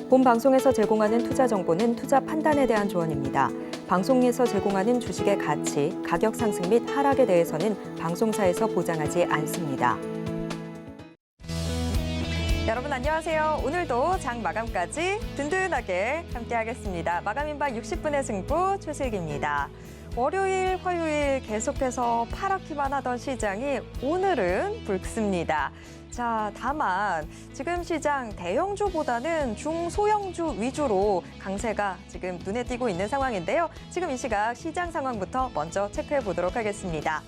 본 방송에서 제공하는 투자 정보는 투자 판단에 대한 조언입니다. 방송에서 제공하는 주식의 가치, 가격 상승 및 하락에 대해서는 방송사에서 보장하지 않습니다. 여러분 안녕하세요. 오늘도 장 마감까지 든든하게 함께하겠습니다. 마감인박 60분의 승부 최슬기입니다. 월요일, 화요일 계속해서 파랗기만 하던 시장이 오늘은 붉습니다. 자, 다만 지금 시장 대형주보다는 중소형주 위주로 강세가 지금 눈에 띄고 있는 상황인데요. 지금 이 시각 시장 상황부터 먼저 체크해 보도록 하겠습니다.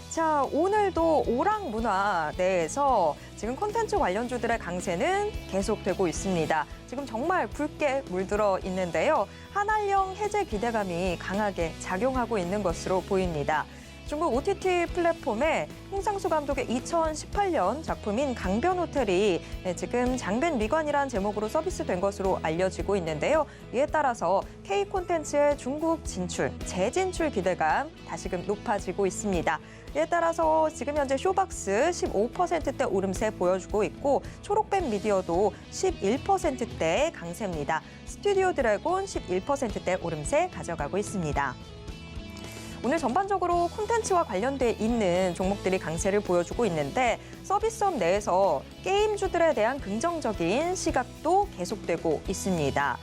자, 오늘도 오락문화 내에서 지금 콘텐츠 관련주들의 강세는 계속되고 있습니다. 지금 정말 붉게 물들어 있는데요. 한알령 해제 기대감이 강하게 작용하고 있는 것으로 보입니다. 중국 OTT 플랫폼에 홍상수 감독의 2018년 작품인 강변호텔이 지금 장변미관이라는 제목으로 서비스된 것으로 알려지고 있는데요. 이에 따라서 K 콘텐츠의 중국 진출, 재진출 기대감 다시금 높아지고 있습니다. 이에 따라서 지금 현재 쇼박스 15%대 오름세 보여주고 있고 초록뱀 미디어도 11%대 강세입니다. 스튜디오 드래곤 11%대 오름세 가져가고 있습니다. 오늘 전반적으로 콘텐츠와 관련돼 있는 종목들이 강세를 보여주고 있는데 서비스업 내에서 게임주들에 대한 긍정적인 시각도 계속되고 있습니다.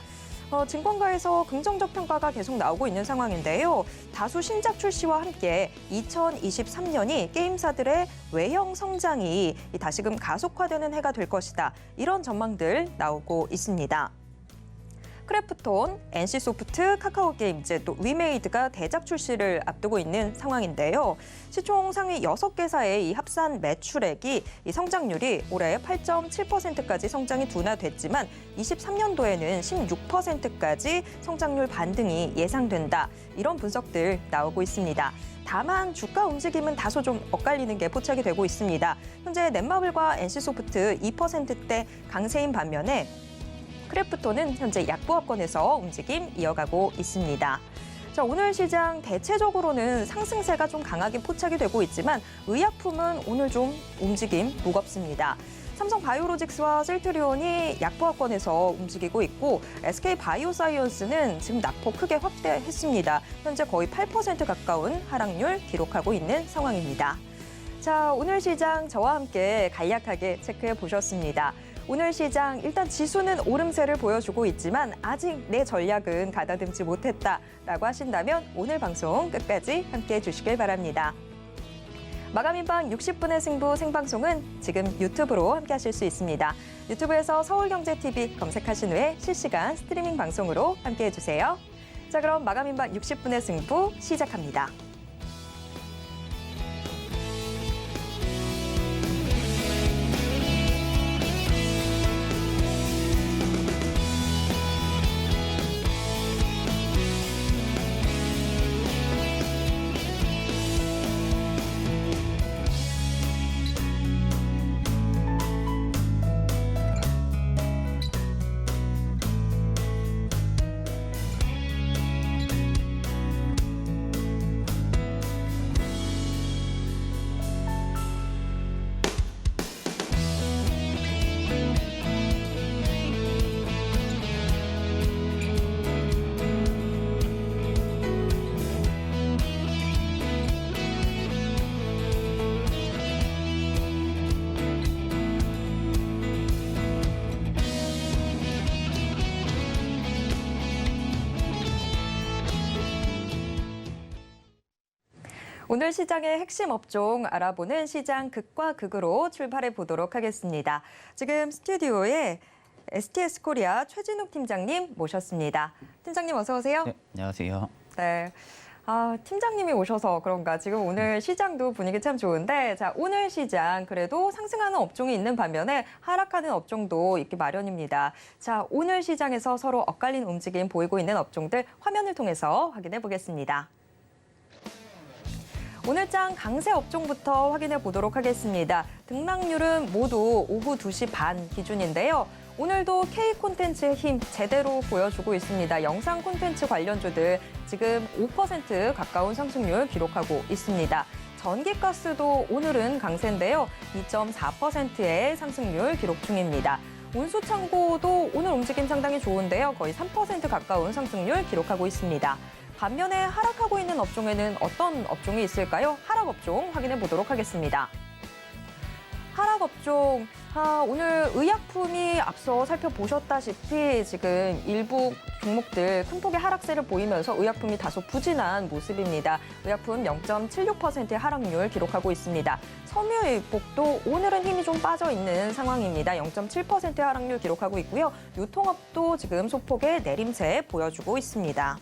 증권가에서 긍정적 평가가 계속 나오고 있는 상황인데요. 다수 신작 출시와 함께 2023년이 게임사들의 외형 성장이 다시금 가속화되는 해가 될 것이다. 이런 전망들 나오고 있습니다. 크래프톤, NC소프트, 카카오게임즈, 또 위메이드가 대작 출시를 앞두고 있는 상황인데요. 시총 상위 6개사의 이 합산 매출액이 이 성장률이 올해 8.7%까지 성장이 둔화됐지만 23년도에는 16%까지 성장률 반등이 예상된다. 이런 분석들 나오고 있습니다. 다만 주가 움직임은 다소 좀 엇갈리는 게 포착이 되고 있습니다. 현재 넷마블과 NC소프트 2%대 강세인 반면에 크래프톤은 현재 약보합권에서 움직임 이어가고 있습니다. 자, 오늘 시장 대체적으로는 상승세가 좀 강하게 포착이 되고 있지만 의약품은 오늘 좀 움직임 무겁습니다. 삼성바이오로직스와 셀트리온이 약보합권에서 움직이고 있고 SK바이오사이언스는 지금 낙폭 크게 확대했습니다. 현재 거의 8% 가까운 하락률 기록하고 있는 상황입니다. 자, 오늘 시장 저와 함께 간략하게 체크해 보셨습니다. 오늘 시장 일단 지수는 오름세를 보여주고 있지만 아직 내 전략은 가다듬지 못했다라고 하신다면 오늘 방송 끝까지 함께해 주시길 바랍니다. 마감인방 60분의 승부 생방송은 지금 유튜브로 함께하실 수 있습니다. 유튜브에서 서울경제TV 검색하신 후에 실시간 스트리밍 방송으로 함께해 주세요. 자, 그럼 마감인방 60분의 승부 시작합니다. 오늘 시장의 핵심 업종 알아보는 시장 극과 극으로 출발해 보도록 하겠습니다. 지금 스튜디오에 STS코리아 최진욱 팀장님 모셨습니다. 팀장님 어서 오세요. 네, 안녕하세요. 네. 팀장님이 오셔서 그런가 지금 오늘 시장도 분위기 참 좋은데 자, 오늘 시장 그래도 상승하는 업종이 있는 반면에 하락하는 업종도 있기 마련입니다. 자, 오늘 시장에서 서로 엇갈린 움직임 보이고 있는 업종들 화면을 통해서 확인해 보겠습니다. 오늘장 강세 업종부터 확인해 보도록 하겠습니다. 등락률은 모두 오후 2시 반 기준인데요. 오늘도 K 콘텐츠의 힘 제대로 보여주고 있습니다. 영상 콘텐츠 관련주들 지금 5% 가까운 상승률 기록하고 있습니다. 전기가스도 오늘은 강세인데요. 2.4%의 상승률 기록 중입니다. 운수창고도 오늘 움직임 상당히 좋은데요. 거의 3% 가까운 상승률 기록하고 있습니다. 반면에 하락하고 있는 업종에는 어떤 업종이 있을까요? 하락 업종 확인해 보도록 하겠습니다. 하락 업종, 오늘 의약품이 앞서 살펴보셨다시피 지금 일부 종목들 큰 폭의 하락세를 보이면서 의약품이 다소 부진한 모습입니다. 의약품 0.76%의 하락률 기록하고 있습니다. 섬유유복도 오늘은 힘이 좀 빠져 있는 상황입니다. 0.7%의 하락률 기록하고 있고요. 유통업도 지금 소폭의 내림세 보여주고 있습니다.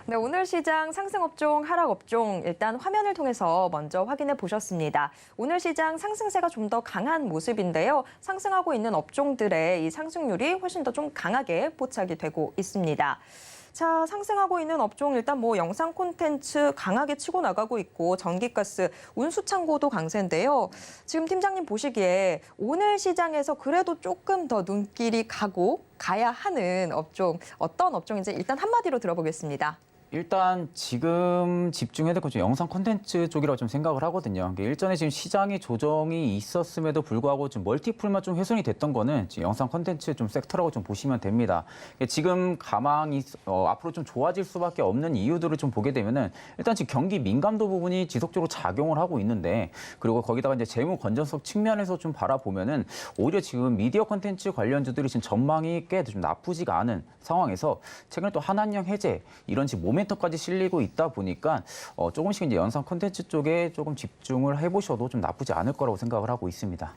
네, 오늘 시장 상승업종, 하락업종 일단 화면을 통해서 먼저 확인해 보셨습니다. 오늘 시장 상승세가 좀 더 강한 모습인데요. 상승하고 있는 업종들의 이 상승률이 훨씬 더 좀 강하게 포착이 되고 있습니다. 자, 상승하고 있는 업종 일단 뭐 영상 콘텐츠 강하게 치고 나가고 있고 전기가스, 운수창고도 강세인데요. 지금 팀장님 보시기에 오늘 시장에서 그래도 조금 더 눈길이 가야 하는 업종, 어떤 업종인지 일단 한마디로 들어보겠습니다. 일단 지금 집중해야 될 건 영상 콘텐츠 쪽이라고 좀 생각을 하거든요. 일전에 지금 시장이 조정이 있었음에도 불구하고 좀 멀티플만 좀 훼손이 됐던 거는 지금 영상 콘텐츠 좀 섹터라고 좀 보시면 됩니다. 지금 가망이 앞으로 좀 좋아질 수밖에 없는 이유들을 좀 보게 되면은 일단 지금 경기 민감도 부분이 지속적으로 작용을 하고 있는데, 그리고 거기다가 이제 재무 건전성 측면에서 좀 바라보면은 오히려 지금 미디어 콘텐츠 관련주들이 지금 전망이 꽤 좀 나쁘지가 않은 상황에서 최근에 또 한한령 해제 이런 지금 모멘텀까지 실리고 있다 보니까 조금씩 이제 영상 콘텐츠 쪽에 조금 집중을 해보셔도 좀 나쁘지 않을 거라고 생각을 하고 있습니다.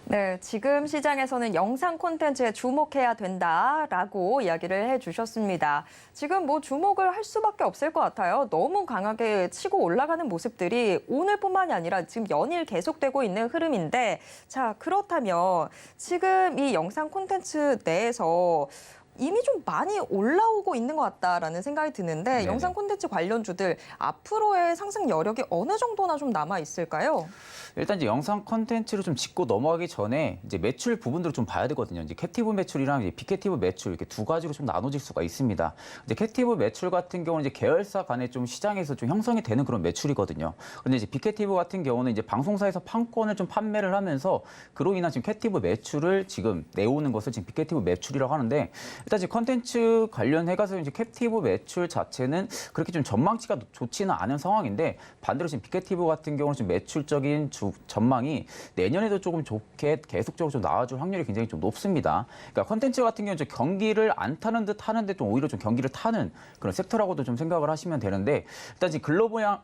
네, 지금 시장에서는 영상 콘텐츠에 주목해야 된다라고 이야기를 해주셨습니다. 지금 뭐 주목을 할 수밖에 없을 것 같아요. 너무 강하게 치고 올라가는 모습들이 오늘뿐만이 아니라 지금 연일 계속되고 있는 흐름인데, 자, 그렇다면 지금 이 영상 콘텐츠 내에서 이미 좀 많이 올라오고 있는 것 같다라는 생각이 드는데, 네네. 영상 콘텐츠 관련주들 앞으로의 상승 여력이 어느 정도나 좀 남아 있을까요? 일단 이제 영상 콘텐츠를 좀 짚고 넘어가기 전에 이제 매출 부분들을 좀 봐야 되거든요. 이제 캡티브 매출이랑 이제 비캡티브 매출 이렇게 두 가지로 좀 나눠질 수가 있습니다. 이제 캡티브 매출 같은 경우는 이제 계열사 간에 좀 시장에서 좀 형성이 되는 그런 매출이거든요. 그런데 이제 비캡티브 같은 경우는 이제 방송사에서 판권을 좀 판매를 하면서 그로 인한 지금 캡티브 매출을 지금 내오는 것을 지금 비캡티브 매출이라고 하는데, 일단 지금 콘텐츠 관련해가서 이제 캡티브 매출 자체는 그렇게 좀 전망치가 좋지는 않은 상황인데, 반대로 지금 비캡티브 같은 경우는 지금 매출적인 전망이 내년에도 조금 좋게 계속적으로 좀 나와줄 확률이 굉장히 좀 높습니다. 그러니까 콘텐츠 같은 경우는 경기를 안 타는 듯 하는데 좀 오히려 좀 경기를 타는 그런 섹터라고도 좀 생각을 하시면 되는데, 일단 지금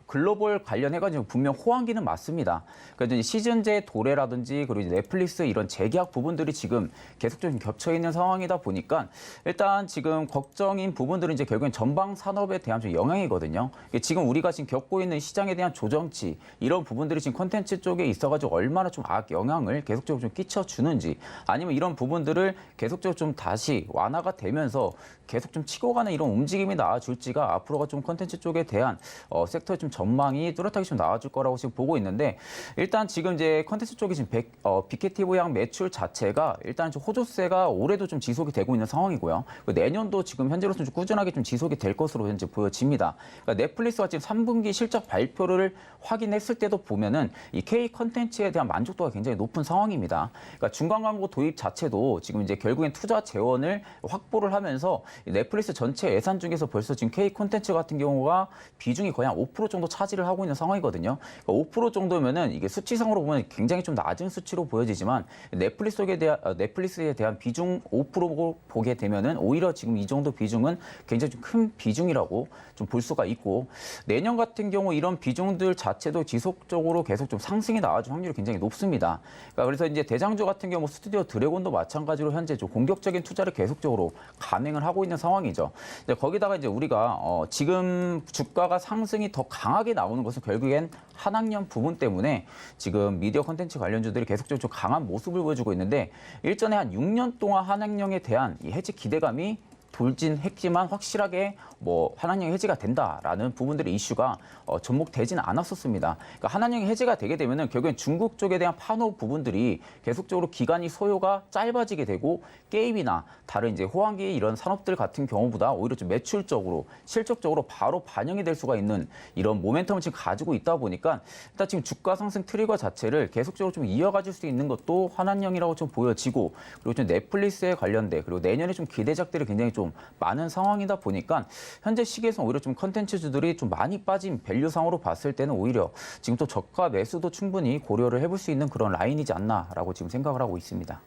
글로벌 관련해가지고 분명 호황기는 맞습니다. 그래서 이제 시즌제 도래라든지 그리고 이제 넷플릭스 이런 재계약 부분들이 지금 계속 좀 겹쳐 있는 상황이다 보니까 일단 지금 걱정인 부분들은 이제 결국엔 전방 산업에 대한 좀 영향이거든요. 지금 우리가 지금 겪고 있는 시장에 대한 조정치 이런 부분들이 지금 콘텐츠 쪽에 있어가지고 얼마나 좀 영향을 계속적으로 좀 끼쳐주는지, 아니면 이런 부분들을 계속적으로 좀 다시 완화가 되면서 계속 좀 치고 가는 이런 움직임이 나와줄지가 앞으로가 좀 콘텐츠 쪽에 대한 섹터의 좀 전망이 뚜렷하게 좀 나와줄 거라고 지금 보고 있는데, 일단 지금 이제 콘텐츠 쪽이 지금 비케티브양 매출 자체가 일단 좀 호조세가 올해도 좀 지속이 되고 있는 상황이고요. 내년도 지금 현재로서는 좀 꾸준하게 좀 지속이 될 것으로 현재 보여집니다. 그러니까 넷플릭스가 지금 3분기 실적 발표를 확인했을 때도 보면은 이 K 콘텐츠에 대한 만족도가 굉장히 높은 상황입니다. 그러니까 중간 광고 도입 자체도 지금 이제 결국엔 투자 재원을 확보를 하면서 넷플릭스 전체 예산 중에서 벌써 지금 K 콘텐츠 같은 경우가 비중이 거의 한 5% 정도 차지를 하고 있는 상황이거든요. 그러니까 5% 정도면은 이게 수치상으로 보면 굉장히 좀 낮은 수치로 보여지지만 넷플릭스에 대한 비중 5% 보게 되면은 오히려 지금 이 정도 비중은 굉장히 좀 큰 비중이라고 좀 볼 수가 있고, 내년 같은 경우 이런 비중들 자체도 지속적으로 계속 좀 상승이 나와줄 확률이 굉장히 높습니다. 그러니까 그래서 이제 대장주 같은 경우 스튜디오 드래곤도 마찬가지로 현재 좀 공격적인 투자를 계속적으로 간행을 하고 있는 상황이죠. 이제 거기다가 이제 우리가 지금 주가가 상승이 더 강하게 나오는 것은 결국엔 한학년 부분 때문에 지금 미디어 콘텐츠 관련주들이 계속적으로 좀 강한 모습을 보여주고 있는데, 일전에 한 6년 동안 한학령에 대한 이 해지 기대감이 돌진 했지만 확실하게 뭐 한한령 해제가 된다라는 부분들의 이슈가 접목되지는 않았었습니다. 그러니까 한한령이 해제가 되게 되면은 결국엔 중국 쪽에 대한 판호 부분들이 계속적으로 기간이 소요가 짧아지게 되고 게임이나 다른 이제 호황기 이런 산업들 같은 경우보다 오히려 좀 매출적으로 실적적으로 바로 반영이 될 수가 있는 이런 모멘텀을 지금 가지고 있다 보니까 일단 지금 주가 상승 트리거 자체를 계속적으로 좀 이어가질 수 있는 것도 한한령이라고 좀 보여지고 그리고 좀 넷플릭스에 관련돼 그리고 내년에 좀 기대작들이 굉장히 좀 많은 상황이다 보니까 현재 시기에서 오히려 좀 컨텐츠주들이 좀 많이 빠진 밸류상으로 봤을 때는 오히려 지금 또 저가 매수도 충분히 고려를 해볼 수 있는 그런 라인이지 않나라고 지금 생각을 하고 있습니다.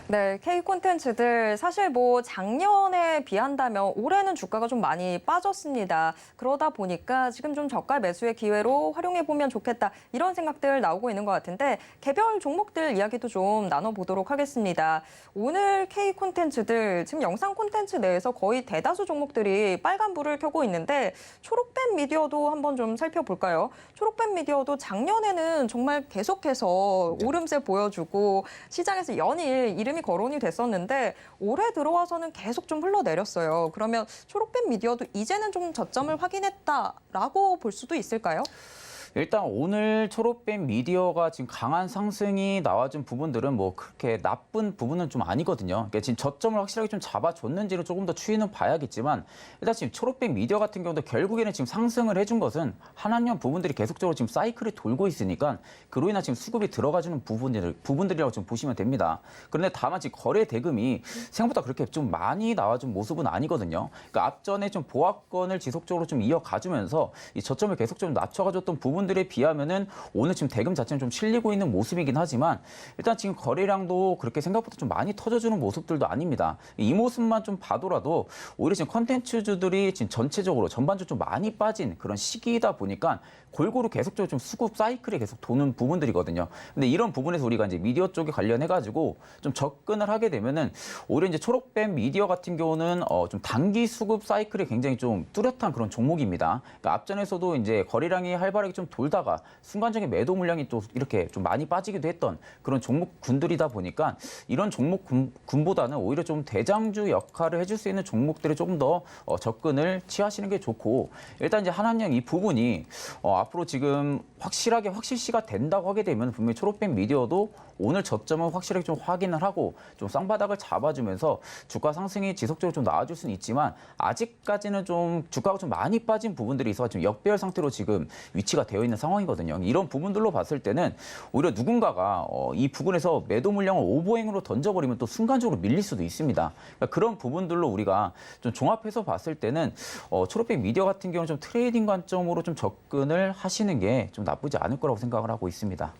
네, K 콘텐츠들 사실 뭐 작년에 비한다면 올해는 주가가 좀 많이 빠졌습니다. 그러다 보니까 지금 좀 저가 매수의 기회로 활용해 보면 좋겠다 이런 생각들 나오고 있는 것 같은데 개별 종목들 이야기도 좀 나눠보도록 하겠습니다. 오늘 K 콘텐츠들 지금 영상 콘텐츠 내에서 거의 대다수 종목들이 빨간불을 켜고 있는데 초록뱀 미디어도 한번 좀 살펴볼까요? 초록뱀 미디어도 작년에는 정말 계속해서 오름세 보여주고 시장에서 연일 이름이 거론이 됐었는데 올해 들어와서는 계속 좀 흘러내렸어요. 그러면 초록뱀 미디어도 이제는 좀 저점을 확인했다라고 볼 수도 있을까요? 일단 오늘 초록뱀 미디어가 지금 강한 상승이 나와준 부분들은 뭐 그렇게 나쁜 부분은 좀 아니거든요. 그러니까 지금 저점을 확실하게 좀 잡아줬는지를 조금 더 추이는 봐야겠지만 일단 지금 초록뱀 미디어 같은 경우도 결국에는 지금 상승을 해준 것은 한한령 부분들이 계속적으로 지금 사이클이 돌고 있으니까 그로 인한 지금 수급이 들어가주는 부분들이라고 좀 보시면 됩니다. 그런데 다만 지금 거래 대금이 생각보다 그렇게 좀 많이 나와준 모습은 아니거든요. 그러니까 앞전에 좀 보합권을 지속적으로 좀 이어가주면서 이 저점을 계속 좀 낮춰가줬던 부분들에 비하면은 오늘 지금 대금 자체는 좀 실리고 있는 모습이긴 하지만 일단 지금 거래량도 그렇게 생각보다 좀 많이 터져주는 모습들도 아닙니다. 이 모습만 좀 봐도라도 오히려 지금 컨텐츠주들이 지금 전체적으로 전반적으로 좀 많이 빠진 그런 시기이다 보니까 골고루 계속적으로 좀 수급 사이클이 계속 도는 부분들이거든요. 근데 이런 부분에서 우리가 이제 미디어 쪽에 관련해가지고 좀 접근을 하게 되면은 오히려 이제 초록뱀 미디어 같은 경우는 좀 단기 수급 사이클이 굉장히 좀 뚜렷한 그런 종목입니다. 그러니까 앞전에서도 이제 거래량이 활발하게 좀 돌다가 순간적인 매도 물량이 또 이렇게 좀 많이 빠지기도 했던 그런 종목군들이다 보니까 이런 종목군보다는 오히려 좀 대장주 역할을 해줄 수 있는 종목들에 조금 더 접근을 취하시는 게 좋고 일단 이제 한한령 이 부분이 앞으로 지금 확실하게 확실시가 된다고 하게 되면 분명히 초록뱀 미디어도 오늘 저점은 확실하게 좀 확인을 하고 좀 쌍바닥을 잡아주면서 주가 상승이 지속적으로 좀 나와줄 수는 있지만 아직까지는 좀 주가가 좀 많이 빠진 부분들이 있어서 지금 역배열 상태로 지금 위치가 되어 있는 상황이거든요. 이런 부분들로 봤을 때는 오히려 누군가가 이 부분에서 매도 물량을 오버행으로 던져버리면 또 순간적으로 밀릴 수도 있습니다. 그러니까 그런 부분들로 우리가 좀 종합해서 봤을 때는 초록뱀 미디어 같은 경우는 좀 트레이딩 관점으로 좀 접근을 하시는 게 좀 나쁘지 않을 거라고 생각을 하고 있습니다.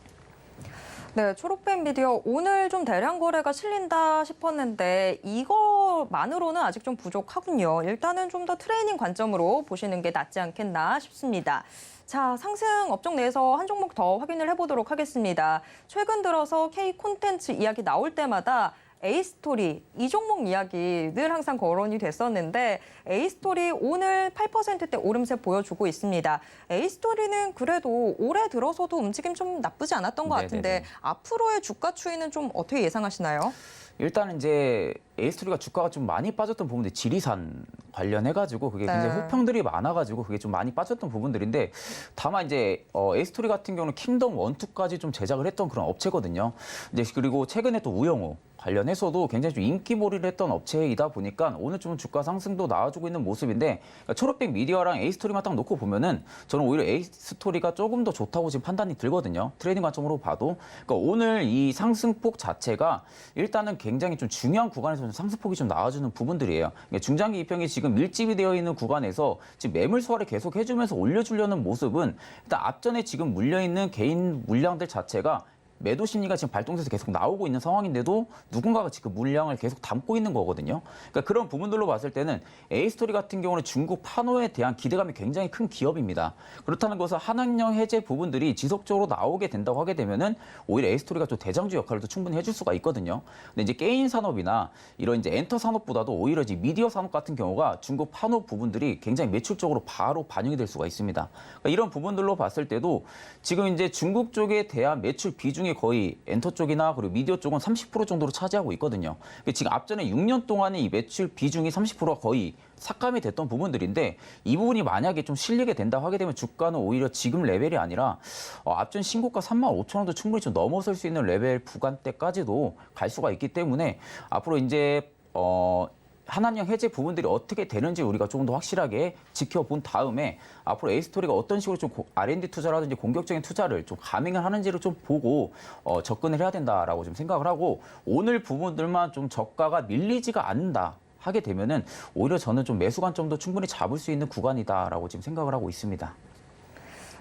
네, 초록뱀 미디어 오늘 좀 대량 거래가 실린다 싶었는데 이거만으로는 아직 좀 부족하군요. 일단은 좀 더 트레이닝 관점으로 보시는 게 낫지 않겠나 싶습니다. 자, 상승 업종 내에서 한 종목 더 확인을 해보도록 하겠습니다. 최근 들어서 K 콘텐츠 이야기 나올 때마다 A스토리, 이 종목 이야기 늘 항상 거론이 됐었는데 A스토리 오늘 8%대 오름세 보여주고 있습니다. A스토리는 그래도 올해 들어서도 움직임 좀 나쁘지 않았던 것 같은데 네네네. 앞으로의 주가 추이는 좀 어떻게 예상하시나요? 일단은 이제 에이스토리가 주가가 좀 많이 빠졌던 부분들이 지리산 관련해가지고 그게 굉장히 네. 호평들이 많아가지고 그게 좀 많이 빠졌던 부분들인데 다만 이제 에이스토리 같은 경우는 킹덤 1, 2까지 좀 제작을 했던 그런 업체거든요. 이제 그리고 최근에 또 우영우 관련해서도 굉장히 좀 인기몰이를 했던 업체이다 보니까 오늘 좀 주가 상승도 나와주고 있는 모습인데 그러니까 초록백 미디어랑 에이스토리만 딱 놓고 보면은 저는 오히려 에이스토리가 조금 더 좋다고 지금 판단이 들거든요. 트레이딩 관점으로 봐도. 그러니까 오늘 이 상승폭 자체가 일단은 굉장히 좀 중요한 구간에서 좀 상승폭이 좀 나와주는 부분들이에요. 그러니까 중장기 이평이 지금 밀집이 되어 있는 구간에서 지금 매물 소화를 계속 해주면서 올려주려는 모습은 일단 앞전에 지금 물려있는 개인 물량들 자체가 매도 심리가 지금 발동돼서 계속 나오고 있는 상황인데도 누군가가 지금 물량을 계속 담고 있는 거거든요. 그러니까 그런 부분들로 봤을 때는 A스토리 같은 경우는 중국 판호에 대한 기대감이 굉장히 큰 기업입니다. 그렇다는 것은 한한령 해제 부분들이 지속적으로 나오게 된다고 하게 되면은 오히려 A스토리가 또 대장주 역할을 또 충분히 해줄 수가 있거든요. 근데 이제 게임 산업이나 이런 이제 엔터 산업보다도 오히려 이제 미디어 산업 같은 경우가 중국 판호 부분들이 굉장히 매출적으로 바로 반영이 될 수가 있습니다. 그러니까 이런 부분들로 봤을 때도 지금 이제 중국 쪽에 대한 매출 비중이 비중이 거의 엔터 쪽이나 그리고 미디어 쪽은 30% 정도로 차지하고 있거든요. 지금 앞전에 6년 동안에 이 매출 비중이 30%가 거의 삭감이 됐던 부분들인데 이 부분이 만약에 좀 실리게 된다 하게 되면 주가는 오히려 지금 레벨이 아니라 앞전 신고가 35,000원도 충분히 좀 넘어설 수 있는 레벨 구간대까지도 갈 수가 있기 때문에 앞으로 이제 한한령 해제 부분들이 어떻게 되는지 우리가 조금 더 확실하게 지켜본 다음에 앞으로 에이스토리가 어떤 식으로 좀 R&D 투자라든지 공격적인 투자를 좀 감행을 하는지를 좀 보고 접근을 해야 된다라고 좀 생각을 하고 오늘 부분들만 좀 저가가 밀리지가 않는다 하게 되면은 오히려 저는 좀 매수 관점도 충분히 잡을 수 있는 구간이다라고 지금 생각을 하고 있습니다.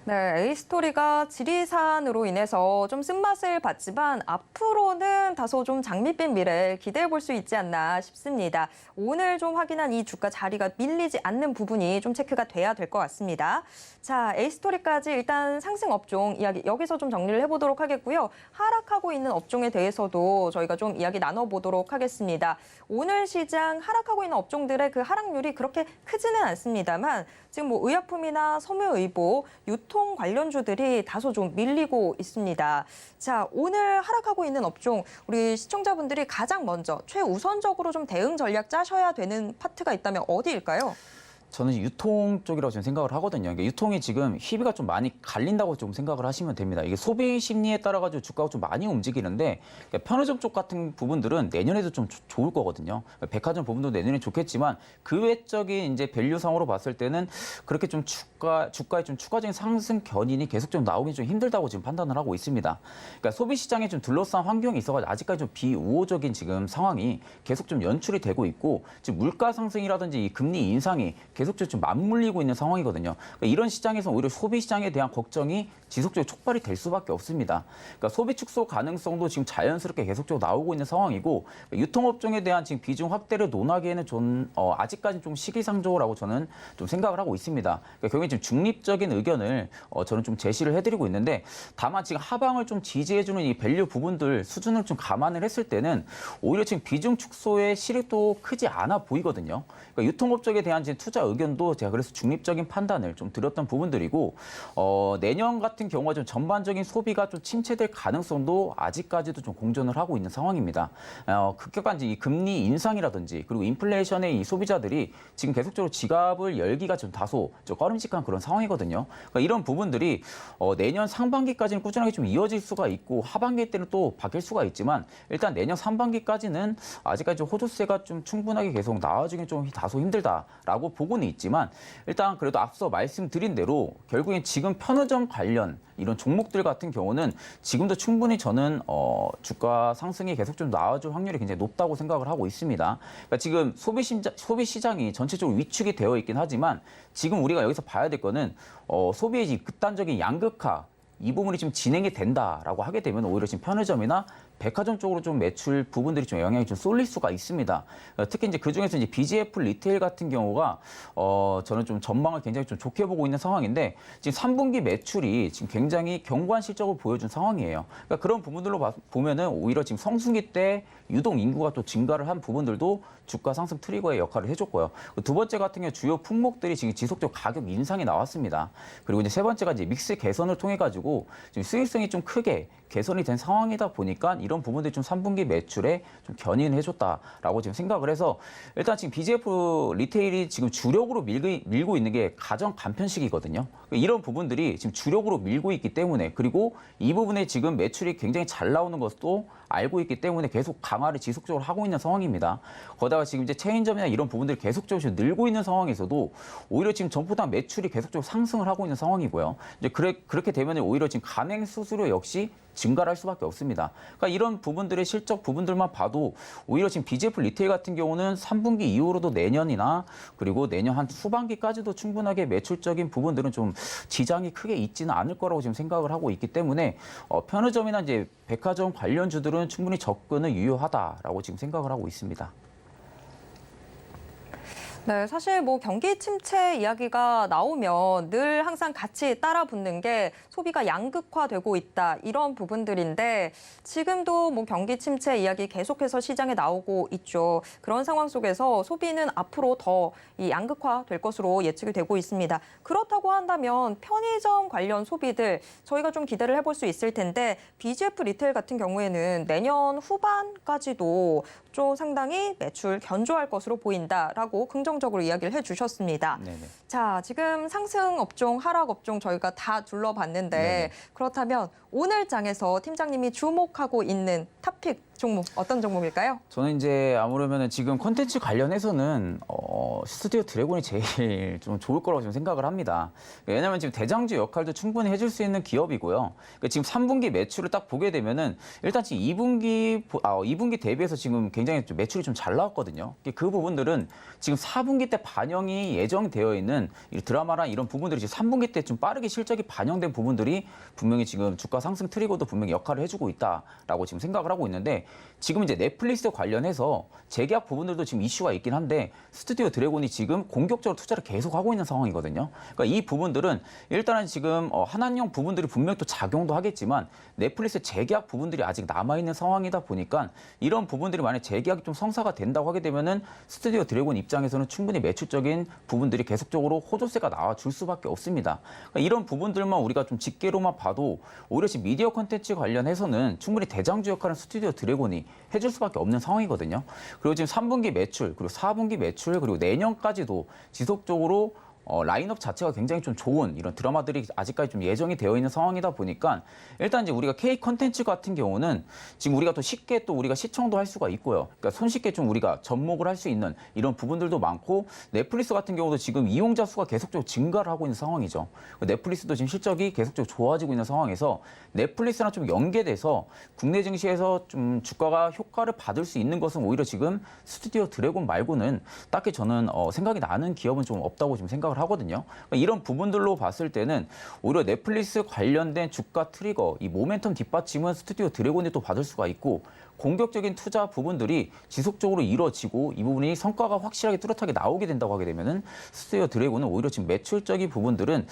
네, A스토리가 지리산으로 인해서 좀 쓴맛을 봤지만 앞으로는 다소 좀 장밋빛 미래 기대해 볼 수 있지 않나 싶습니다. 오늘 좀 확인한 이 주가 자리가 밀리지 않는 부분이 좀 체크가 돼야 될 것 같습니다. 자, A스토리까지 일단 상승 업종 이야기 여기서 좀 정리를 해보도록 하겠고요. 하락하고 있는 업종에 대해서도 저희가 좀 이야기 나눠보도록 하겠습니다. 오늘 시장 하락하고 있는 업종들의 그 하락률이 그렇게 크지는 않습니다만 지금 뭐 의약품이나 섬유의보, 유통 관련주들이 다소 좀 밀리고 있습니다. 자, 오늘 하락하고 있는 업종 우리 시청자분들이 가장 먼저 최우선적으로 좀 대응 전략 짜셔야 되는 파트가 있다면 어디일까요? 저는 유통 쪽이라고 저는 생각을 하거든요. 그러니까 유통이 지금 희비가 좀 많이 갈린다고 좀 생각을 하시면 됩니다. 이게 소비 심리에 따라 가지고 주가가 좀 많이 움직이는데 그러니까 편의점 쪽 같은 부분들은 내년에도 좀 좋을 거거든요. 백화점 부분도 내년에 좋겠지만 그 외적인 이제 밸류상으로 봤을 때는 그렇게 좀 주가에 좀 추가적인 상승 견인이 계속 좀 나오기 좀 힘들다고 지금 판단을 하고 있습니다. 그러니까 소비 시장에 좀 둘러싼 환경이 있어가지고 아직까지 좀 비우호적인 지금 상황이 계속 좀 연출이 되고 있고 지금 물가 상승이라든지 이 금리 인상이 계속적으로 좀 맞물리고 있는 상황이거든요. 그러니까 이런 시장에서 오히려 소비 시장에 대한 걱정이 지속적으로 촉발이 될 수밖에 없습니다. 그러니까 소비 축소 가능성도 지금 자연스럽게 계속적으로 나오고 있는 상황이고 유통업종에 대한 지금 비중 확대를 논하기에는 좀 아직까지 좀 시기상조라고 저는 좀 생각을 하고 있습니다. 그러니까 결국에 지금 중립적인 의견을 저는 좀 제시를 해드리고 있는데 다만 지금 하방을 좀 지지해주는 이 밸류 부분들 수준을 좀 감안을 했을 때는 오히려 지금 비중 축소의 실익도 크지 않아 보이거든요. 그러니까 유통업종에 대한 지금 투자 의견도 제가 그래서 중립적인 판단을 좀 드렸던 부분들이고 내년 같은 경우가 좀 전반적인 소비가 좀 침체될 가능성도 아직까지도 좀 공존을 하고 있는 상황입니다. 급격한 이 금리 인상이라든지 그리고 인플레이션의 이 소비자들이 지금 계속적으로 지갑을 열기가 좀 다소 좀 꺼림칙한 그런 상황이거든요. 그러니까 이런 부분들이 내년 상반기까지는 꾸준하게 좀 이어질 수가 있고 하반기 때는 또 바뀔 수가 있지만 일단 내년 상반기까지는 아직까지 좀 호조세가 좀 충분하게 계속 나와주긴 좀 다소 힘들다라고 보고는 있지만 일단 그래도 앞서 말씀드린 대로 결국엔 지금 편의점 관련 이런 종목들 같은 경우는 지금도 충분히 저는 주가 상승이 계속 좀 나와줄 확률이 굉장히 높다고 생각을 하고 있습니다. 그러니까 지금 소비 시장이 전체적으로 위축이 되어 있긴 하지만 지금 우리가 여기서 봐야 될 거는 소비의 극단적인 양극화 이 부분이 좀 진행이 된다라고 하게 되면 오히려 지금 편의점이나 백화점 쪽으로 좀 매출 부분들이 좀 영향이 좀 쏠릴 수가 있습니다. 특히 이제 그 중에서 이제 BGF 리테일 같은 경우가 저는 좀 전망을 굉장히 좀 좋게 보고 있는 상황인데 지금 3분기 매출이 지금 굉장히 견고한 실적을 보여준 상황이에요. 그러니까 그런 부분들로 보면은 오히려 지금 성수기 때 유동 인구가 또 증가를 한 부분들도 주가 상승 트리거의 역할을 해줬고요. 두 번째 같은 경우 주요 품목들이 지금 지속적 가격 인상이 나왔습니다. 그리고 이제 세 번째가 이제 믹스 개선을 통해 가지고 지금 수익성이 좀 크게 개선이 된 상황이다 보니까 이런 부분들이 좀 3분기 매출에 좀 견인을 해줬다라고 지금 생각을 해서 일단 지금 BGF 리테일이 지금 주력으로 밀고 있는 게 가정 간편식이거든요. 이런 부분들이 지금 주력으로 밀고 있기 때문에 그리고 이 부분에 지금 매출이 굉장히 잘 나오는 것도 알고 있기 때문에 계속 강화를 지속적으로 하고 있는 상황입니다. 거기다가 지금 이제 체인점이나 이런 부분들이 계속적으로 지금 늘고 있는 상황에서도 오히려 지금 점포당 매출이 계속적으로 상승을 하고 있는 상황이고요. 이제 그렇게 되면 오히려 지금 가맹 수수료 역시 증가를 할 수밖에 없습니다. 그러니까 이런 부분들의 실적 부분들만 봐도 오히려 지금 BGF 리테일 같은 경우는 3분기 이후로도 내년이나 그리고 내년 한 후반기까지도 충분하게 매출적인 부분들은 좀 지장이 크게 있지는 않을 거라고 지금 생각을 하고 있기 때문에 편의점이나 이제 백화점 관련주들은 충분히 접근은 유효하다라고 지금 생각을 하고 있습니다. 네, 사실 뭐 경기 침체 이야기가 나오면 늘 항상 같이 따라 붙는 게 소비가 양극화되고 있다 이런 부분들인데 지금도 뭐 경기 침체 이야기 계속해서 시장에 나오고 있죠. 그런 상황 속에서 소비는 앞으로 더 이 양극화될 것으로 예측이 되고 있습니다. 그렇다고 한다면 편의점 관련 소비들 저희가 좀 기대를 해볼 수 있을 텐데 BGF 리테일 같은 경우에는 내년 후반까지도 좀 상당히 매출 견조할 것으로 보인다라고 긍정적으로 이야기를 해주셨습니다. 네네. 자, 지금 상승 업종, 하락 업종 저희가 다 둘러봤는데 네네. 그렇다면 오늘 장에서 팀장님이 주목하고 있는 탑픽 종목 어떤 종목일까요? 저는 이제 아무래면 지금 콘텐츠 관련해서는 스튜디오 드래곤이 제일 좀 좋을 거라고 좀 생각을 합니다. 왜냐하면 지금 대장주 역할도 충분히 해줄 수 있는 기업이고요. 그러니까 지금 3분기 매출을 딱 보게 되면은 일단 지금 2분기 대비해서 지금 굉장히 좀 매출이 좀 잘 나왔거든요. 그 부분들은 지금 4분기 때 반영이 예정되어 있는 이 드라마랑 이런 부분들이 지금 3분기 때 좀 빠르게 실적이 반영된 부분들이 분명히 지금 주가 상승 트리거도 분명히 역할을 해주고 있다라고 지금 생각을 하고 있는데 지금 이제 넷플릭스 관련해서 재계약 부분들도 지금 이슈가 있긴 한데 스튜디오 드래곤이 지금 공격적으로 투자를 계속하고 있는 상황이거든요. 그러니까 이 부분들은 일단은 지금 한한령 부분들이 분명히 또 작용도 하겠지만 넷플릭스 재계약 부분들이 아직 남아있는 상황이다 보니까 이런 부분들이 만약 재계약이 좀 성사가 된다고 하게 되면은 스튜디오 드래곤 입장에서는 충분히 매출적인 부분들이 계속적으로 호조세가 나와줄 수밖에 없습니다. 그러니까 이런 부분들만 우리가 좀 직계로만 봐도 오히려 지금 미디어 콘텐츠 관련해서는 충분히 대장주 역할은 스튜디오 드래곤이 해줄 수밖에 없는 상황이거든요. 그리고 지금 3분기 매출, 그리고 4분기 매출, 그리고 내년까지도 지속적으로 라인업 자체가 굉장히 좀 좋은 이런 드라마들이 아직까지 좀 예정이 되어 있는 상황이다 보니까 일단 이제 우리가 K 컨텐츠 같은 경우는 지금 우리가 또 쉽게 또 우리가 시청도 할 수가 있고요. 그러니까 손쉽게 좀 우리가 접목을 할 수 있는 이런 부분들도 많고 넷플릭스 같은 경우도 지금 이용자 수가 계속적으로 증가를 하고 있는 상황이죠. 넷플릭스도 지금 실적이 계속적으로 좋아지고 있는 상황에서 넷플릭스랑 좀 연계돼서 국내 증시에서 좀 주가가 효과를 받을 수 있는 것은 오히려 지금 스튜디오 드래곤 말고는 딱히 저는 생각이 나는 기업은 좀 없다고 지금 생각을 하거든요. 그러니까 이런 부분들로 봤을 때는 오히려 넷플릭스 관련된 주가 트리거, 이 모멘텀 뒷받침은 스튜디오 드래곤이 또 받을 수가 있고 공격적인 투자 부분들이 지속적으로 이루어지고 이 부분이 성과가 확실하게 뚜렷하게 나오게 된다고 하게 되면은 스튜디오 드래곤은 오히려 지금 매출적인 부분들은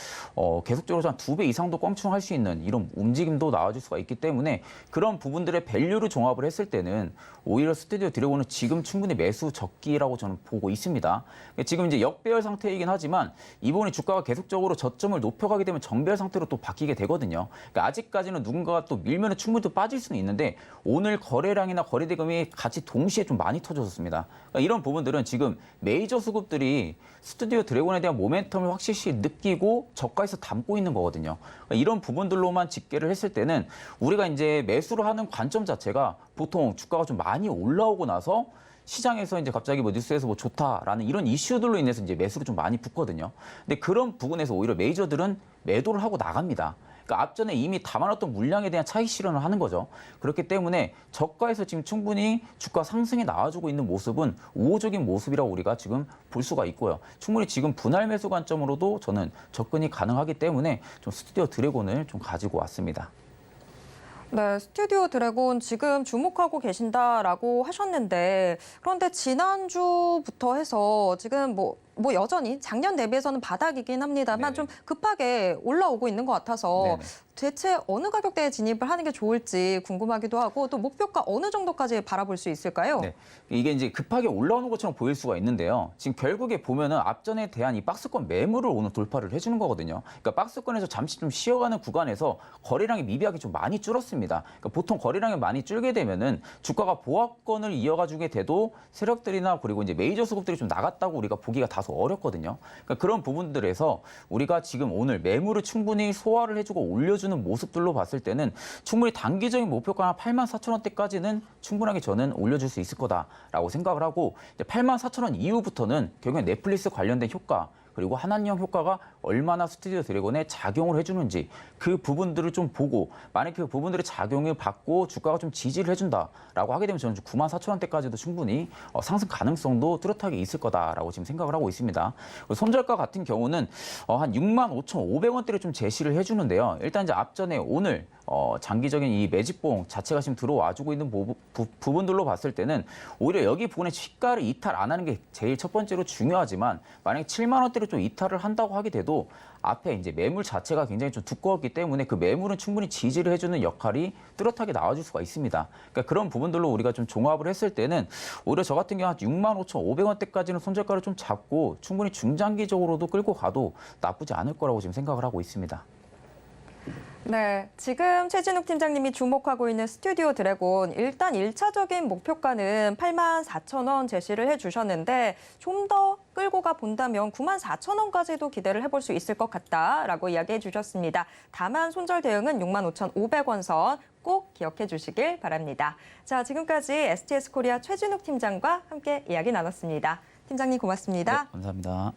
계속적으로 한 2배 이상도 껑충할 수 있는 이런 움직임도 나와줄 수가 있기 때문에 그런 부분들의 밸류를 종합을 했을 때는 오히려 스튜디오 드래곤은 지금 충분히 매수 적기라고 저는 보고 있습니다. 지금 이제 역배열 상태이긴 하지만 이 부분이 주가가 계속적으로 저점을 높여가게 되면 정배열 상태로 또 바뀌게 되거든요. 그러니까 아직까지는 누군가가 또 밀면은 충분히 또 빠질 수는 있는데 오늘 거래량이나 거래대금이 같이 동시에 좀 많이 터졌습니다. 그러니까 이런 부분들은 지금 메이저 수급들이 스튜디오 드래곤에 대한 모멘텀을 확실히 느끼고 저가에서 담고 있는 거거든요. 그러니까 이런 부분들로만 집계를 했을 때는 우리가 이제 매수를 하는 관점 자체가 보통 주가가 좀 많이 올라오고 나서 시장에서 이제 갑자기 뭐 뉴스에서 뭐 좋다라는 이런 이슈들로 인해서 이제 매수가 좀 많이 붙거든요. 근데 그런 부분에서 오히려 메이저들은 매도를 하고 나갑니다. 그러니까 앞전에 이미 담아놨던 물량에 대한 차익 실현을 하는 거죠. 그렇기 때문에 저가에서 지금 충분히 주가 상승이 나와주고 있는 모습은 우호적인 모습이라고 우리가 지금 볼 수가 있고요. 충분히 지금 분할 매수 관점으로도 저는 접근이 가능하기 때문에 좀 스튜디오 드래곤을 좀 가지고 왔습니다. 네, 스튜디오 드래곤 지금 주목하고 계신다라고 하셨는데 그런데 지난주부터 해서 지금 뭐 여전히 작년 대비해서는 바닥이긴 합니다만 네네. 좀 급하게 올라오고 있는 것 같아서 네네. 대체 어느 가격대에 진입을 하는 게 좋을지 궁금하기도 하고 또 목표가 어느 정도까지 바라볼 수 있을까요? 네. 이게 이제 급하게 올라오는 것처럼 보일 수가 있는데요. 지금 결국에 보면은 앞전에 대한 이 박스권 매물을 오늘 돌파를 해주는 거거든요. 그러니까 박스권에서 잠시 좀 쉬어가는 구간에서 거래량이 미비하게 좀 많이 줄었습니다. 그러니까 보통 거래량이 많이 줄게 되면은 주가가 보합권을 이어가주게 돼도 세력들이나 그리고 이제 메이저 수급들이 좀 나갔다고 우리가 보기가 다소 어렵거든요. 그러니까 그런 부분들에서 우리가 지금 오늘 매물을 충분히 소화를 해주고 올려주는 모습들로 봤을 때는 충분히 단기적인 목표가 84,000원대까지는 충분하게 저는 올려줄 수 있을 거다라고 생각을 하고 84,000원 이후부터는 결국엔 넷플릭스 관련된 효과 그리고 한한령 효과가 얼마나 스튜디오 드래곤에 작용을 해주는지 그 부분들을 좀 보고 만약 그 부분들의 작용을 받고 주가가 좀 지지를 해준다라고 하게 되면 저는 94,000원대까지도 충분히 상승 가능성도 뚜렷하게 있을 거다라고 지금 생각을 하고 있습니다. 손절가 같은 경우는 한 65,500원대를 좀 제시를 해주는데요. 일단 이제 앞전에 오늘 장기적인 이 매집봉 자체가 지금 들어와주고 있는 부분들로 봤을 때는 오히려 여기 부분에 시가를 이탈 안 하는 게 제일 첫 번째로 중요하지만 만약 7만 원대로 좀 이탈을 한다고 하게 돼도 앞에 이제 매물 자체가 굉장히 좀 두꺼웠기 때문에 그 매물은 충분히 지지를 해주는 역할이 뚜렷하게 나와줄 수가 있습니다. 그러니까 그런 부분들로 우리가 좀 종합을 했을 때는 오히려 저 같은 경우 한 65,500원대까지는 손절가를 좀 잡고 충분히 중장기적으로도 끌고 가도 나쁘지 않을 거라고 지금 생각을 하고 있습니다. 네, 지금 최진욱 팀장님이 주목하고 있는 스튜디오 드래곤 일단 1차적인 목표가는 84,000원 제시를 해주셨는데 좀 더 끌고 가 본다면 94,000원까지도 기대를 해볼 수 있을 것 같다라고 이야기해 주셨습니다. 다만 손절 대응은 65,500원 선 꼭 기억해 주시길 바랍니다. 자, 지금까지 STS코리아 최진욱 팀장과 함께 이야기 나눴습니다. 팀장님 고맙습니다. 네, 감사합니다.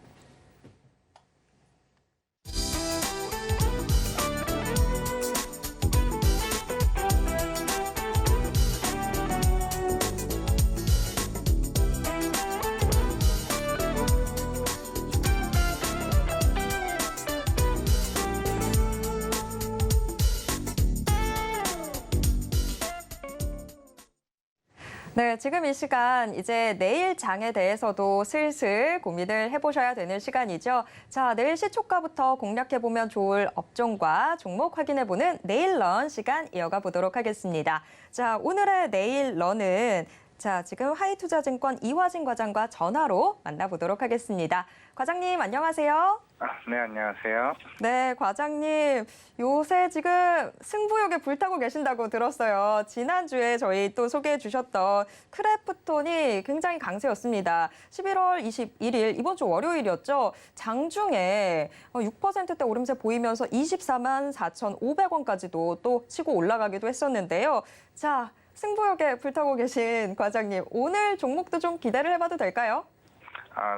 네, 지금 이 시간 이제 내일 장에 대해서도 슬슬 고민을 해보셔야 되는 시간이죠. 자, 내일 시초가부터 공략해보면 좋을 업종과 종목 확인해보는 내일런 시간 이어가 보도록 하겠습니다. 자, 오늘의 내일런은 자, 지금 하이투자증권 이화진 과장과 전화로 만나보도록 하겠습니다. 과장님, 안녕하세요. 네, 안녕하세요. 네, 과장님. 요새 지금 승부욕에 불타고 계신다고 들었어요. 지난주에 저희 또 소개해 주셨던 크래프톤이 굉장히 강세였습니다. 11월 21일, 이번 주 월요일이었죠. 장중에 6%대 오름세 보이면서 24만 4,500원까지도 또 치고 올라가기도 했었는데요. 자, 승부욕에 불타고 계신 과장님, 오늘 종목도 좀 기대를 해봐도 될까요?